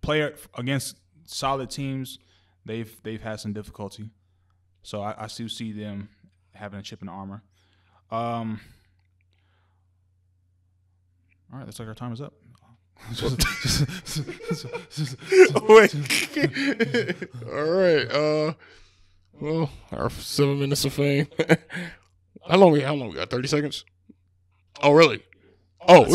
player against solid teams. They've had some difficulty. So I still see them having a chip in the armor. All right, looks like our time is up. Wait. All right. Well, our 7 minutes of fame. How long we got? 30 seconds? Oh, really? Oh.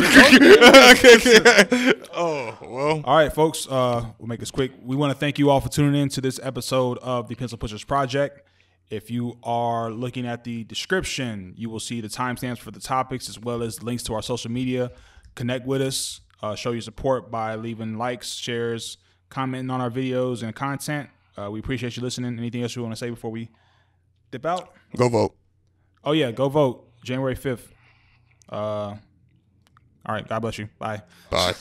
Oh, well. All right, folks. We'll make this quick. We want to thank you all for tuning in to this episode of the Pencil Pushers Project. If you are looking at the description, you will see the timestamps for the topics as well as links to our social media. Connect with us. Show your support by leaving likes, shares, commenting on our videos and content. We appreciate you listening. Anything else you want to say before we dip out? Go vote. Oh yeah, go vote January 5th. All right. God bless you. Bye. Bye.